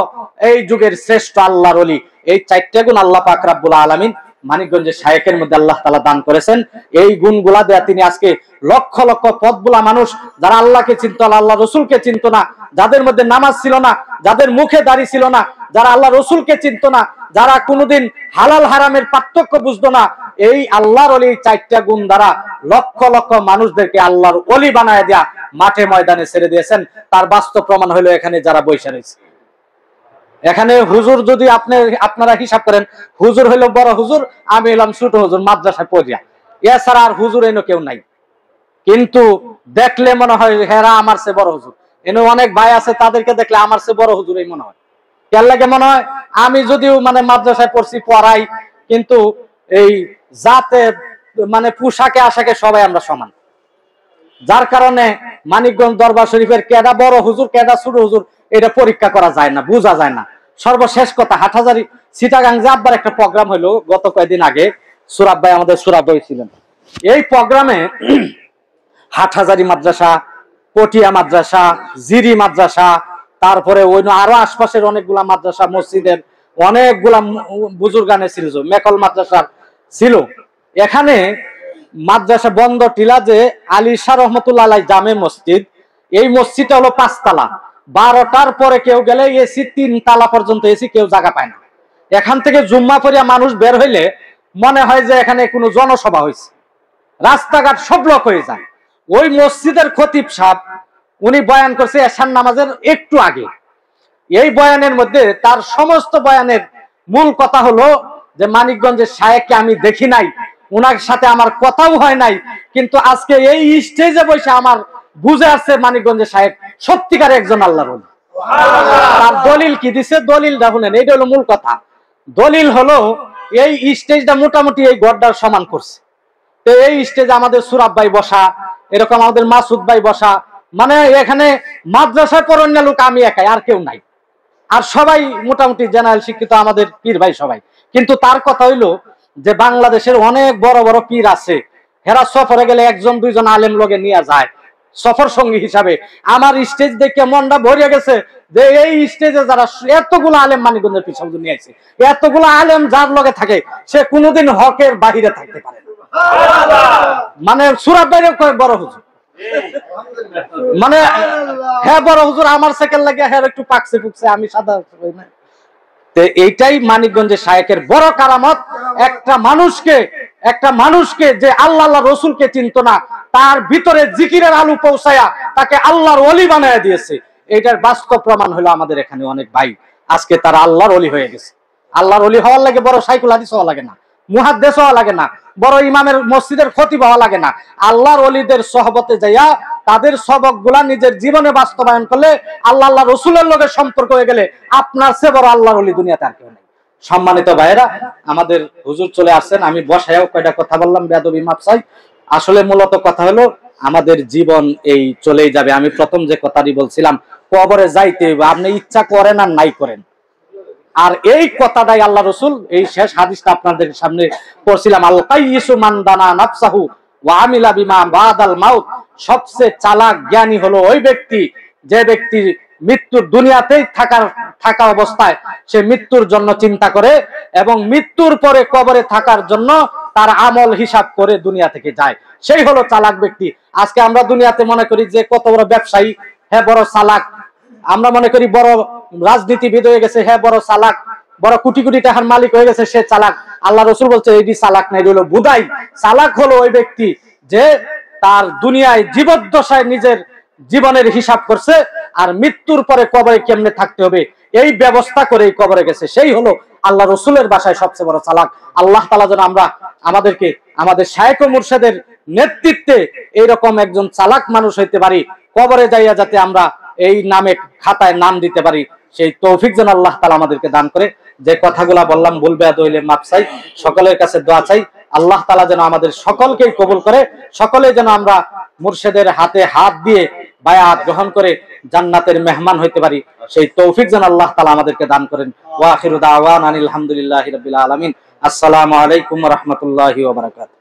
এই যুগের শ্রেষ্ঠ আল্লাহর ওলি। এই 4টা গুণ আল্লাহ পাক রব্বুল আলামিন মানিকগঞ্জের শাইখের মধ্যে আল্লাহ তাআলা দান করেছেন। এই গুণগুলা দেয়া তিনি আজকে লক্ষ লক্ষ পথগুলা মানুষ যারা আল্লাহকে চিনতো না, আল্লাহ রসুলকে চিনতো না, যাদের মধ্যে নামাজ ছিল না, যাদের মুখে দাড়ি ছিল না, যারা আল্লাহ রসুলকে চিনতো না, যারা কোনোদিন হালাল হারামের পার্থক্য বুঝতো না, এই আল্লাহর ওলি 4টা গুণ দ্বারা লক্ষ লক্ষ মানুষদেরকে আল্লাহর ওলি বানায় দেয়া মাঠে ময়দানে ছেড়ে দিয়েছেন। তার বাস্তব প্রমাণ হলো এখানে যারা বসে রয়েছে। এখানে হুজুর যদি আপনারা হিসাব করেন, হুজুর হইলো বড় হুজুর, আমি হলাম ছোট হুজুর মাদ্রাসায় পড়িয়া, এছাড়া আর হুজুর এনে কেউ নাই। কিন্তু দেখলে মনে হয় হেরা আমার চেয়ে বড় হুজুর। এনে অনেক ভাই আছে, তাদেরকে দেখলে আমার চেয়ে বড় হুজুর এই মনে হয়। কেন লাগে মনে হয়? আমি যদিও মানে মাদ্রাসায় পড়ছি, পড়াই, কিন্তু এই জাতে মানে পোশাকে আশাকে সবাই আমরা সমান। যার কারণে মানিকগঞ্জ দরবার শরীফের কেডা বড় হুজুর কেডা ছোট হুজুর এটা পরীক্ষা করা যায় না, বোঝা যায় না। সর্বশেষ কথা, হাটহাজারী চিটাগাং যে আব্বার একটা প্রোগ্রাম হলো গত কয়েকদিন আগে, সুরাব ভাই আমাদের সুরাব ভাই ছিলেন, এই প্রোগ্রামে হাটহাজারি মাদ্রাসা, পটিয়া মাদ্রাসা, জিরি মাদ্রাসা, তারপরে ওই আরো আশপাশের অনেকগুলা মাদ্রাসা, মসজিদের অনেকগুলা বুজুর্গানে ছিল, মেকল মাদ্রাসা ছিল। এখানে মাদ্রাসা বন্ধ টিলা যে আলী শাহ রহমতুল্লাহ আলাই জামে মসজিদ, এই মসজিদটা হলো 5 তালা। 12টার পরে কেউ গেলে এসি 3 তালা পর্যন্ত এসি, কেউ জায়গা পায় না। এখান থেকে জুম্মা পড়িয়া মানুষ বের হইলে মনে হয় যে এখানে কোনো জনসভা হয়েছে, রাস্তাঘাট সব ব্লক হয়ে যায়। ওই মসজিদের খতিব সাহেব উনি বয়ান করছে এশার নামাজের একটু আগে। এই বয়ানের মধ্যে তার সমস্ত বয়ানের মূল কথা হলো যে মানিকগঞ্জের শায়েখকে আমি দেখি নাই, ওনার সাথে আমার কথাও হয় নাই, কিন্তু আজকে এই স্টেজে বসে আমার বুঝে আসছে মানিকগঞ্জের শায়েখ সত্যিকার একজন আল্লাহর ওলি। তার দলিল কি দিছে, দলিলটা শুনেন, এইটা হলো মূল কথা। দলিল হলো এই স্টেজটা মোটামুটি এই গড্ডার সমান করছে। তো এই স্টেজে আমাদের সুরাব ভাই বসা, এরকম আমাদের মাসুদ ভাই বসা, মানে এখানে মাদ্রাসায় পড়ন্য লোক আমি একাই, আর কেউ নাই। আর সবাই মোটামুটি জেনারেল শিক্ষিত, আমাদের পীর ভাই সবাই। কিন্তু তার কথা হইলো যে বাংলাদেশের অনেক বড় বড় পীর আছে, হেরা সফরে গেলে 1-2 আলেম লগে নিয়ে যায় সফর সঙ্গী হিসাবে। আমার স্টেজ দেখে মনটা ভরিয়া গেছে যে এই স্টেজে যারা এতগুলো আলেম মানিকগঞ্জের পিছনে নিয়ে আসছে, এতগুলো আলেম যার লগে থাকে সে কোনোদিন হকের বাহিরে থাকতে পারে না। মানে সুরাব বাইরে বড় হুজুর, মানে হ্যাঁ বড় হুজুর, আমার সেকেন্ড লাগে হ্যাঁ একটু পাকছে ফুকছে, আমি সাদা। এইটাই মানিকগঞ্জের শায়েখের বড় কারামত। একটা মানুষকে যে আল্লাহ রসুলকে চিনত না, তার ভিতরে জিকিরের আলু পৌঁছায়া তাকে আল্লাহর ওলি বানায় দিয়েছে। এটার বাস্তব প্রমাণ হলো আমাদের এখানে অনেক ভাই আজকে তারা আল্লাহর ওলি হয়ে গেছে। আল্লাহর ওলি হওয়ার লাগে বড় সাইকুল হাদিস হওয়া লাগে না, মুহাদ্দিস হওয়া লাগে না, বড় ইমামের মসজিদের খতিব হওয়া লাগে না। আল্লাহর ওলিদের সহবতে যাইয়া তাদের সবক গুলা নিজের জীবনে বাস্তবায়ন করলে, আল্লাহ রসুলের লগে সম্পর্ক হয়ে গেলে আপনার চেয়ে বড় আল্লাহর ওলি দুনিয়াতে আর কেউ নেই। সম্মানিত ভাইয়েরা, আমাদের হুজুর চলে আসছেন, আমি বসায়ও কয়টা কথা বললাম, বেয়াদবি মাপ চাই। আসলে মূলত কথা হলো আমাদের জীবন এই চলেই যাবে। আমি প্রথম যে কথাটি বলছিলাম, কবরে যাইতে হইবে, আপনি ইচ্ছা করেন আর নাই করেন। আর এই কথাটাই আল্লাহ রসুল এই শেষ হাদিসটা আপনাদের সামনে পড়ছিলাম, আল কাইয়িসু মান দানা নাফসাহু ওয়া আমিলা বিমা বাদাল মাউত। সবচেয়ে চালাক জ্ঞানী হলো ওই ব্যক্তি যে ব্যক্তি মৃত্যুর দুনিয়াতেই থাকা অবস্থায় সে মৃত্যুর জন্য চিন্তা করে এবং মৃত্যুর পরে কবরে থাকার জন্য তার আমল হিসাব করে দুনিয়া থেকে যায়, সেই হলো চালাক ব্যক্তি। আজকে আমরা দুনিয়াতে মনে করি যে কত বড় ব্যবসায়ী, হ্যাঁ বড় চালাক। আমরা মনে করি বড় রাজনীতিবিদ হয়ে গেছে, হ্যাঁ বড় চালাক, বড় কোটি কোটি টাকার মালিক হয়ে গেছে, সে চালাক। আল্লাহ রসুল বলছে এটি চালাক না, এটি হলো বুদাই। চালাক হলো ওই ব্যক্তি যে তার দুনিয়ায় জীবদ্দশায় নিজের জীবনের হিসাব করছে আর মৃত্যুর পরে কবরে কেমনে থাকতে হবে এই ব্যবস্থা করে কবরে গেছে, সেই হলো আল্লাহ রসুলের ভাষায় সবচেয়ে বড় চালাক। আল্লাহ তাআলা যেন আমরা আমাদেরকে আমাদের শায়েখ ও মুর্শিদের নেতৃত্বে এইরকম একজন চালাক মানুষ হইতে পারি, কবরে যাইয়া যাতে আমরা এই নামে খাতায় নাম দিতে পারি, সেই তৌফিক যেন আল্লাহ তাআলা আমাদেরকে দান করে। যে কথাগুলা বললাম ভুল বেয়াদ হইলে মাপ চাই, সকলের কাছে দোয়া চাই। আল্লাহ তাআলা যেন আমাদের সকলকেই কবুল করে, সকলে যেন আমরা মুর্শিদের হাতে হাত দিয়ে বায়াত গ্রহণ করে জান্নাতের মেহমান হইতে পারি, সেই তৌফিক যেন আল্লাহ তাআলা আমাদেরকে দান করেন। ওয়া আখিরু দাওয়ানা আলহামদুলিল্লাহি রাব্বিল আলামিন। আসসালামু আলাইকুম ওয়া রাহমাতুল্লাহি ওয়া বারাকাতুহু।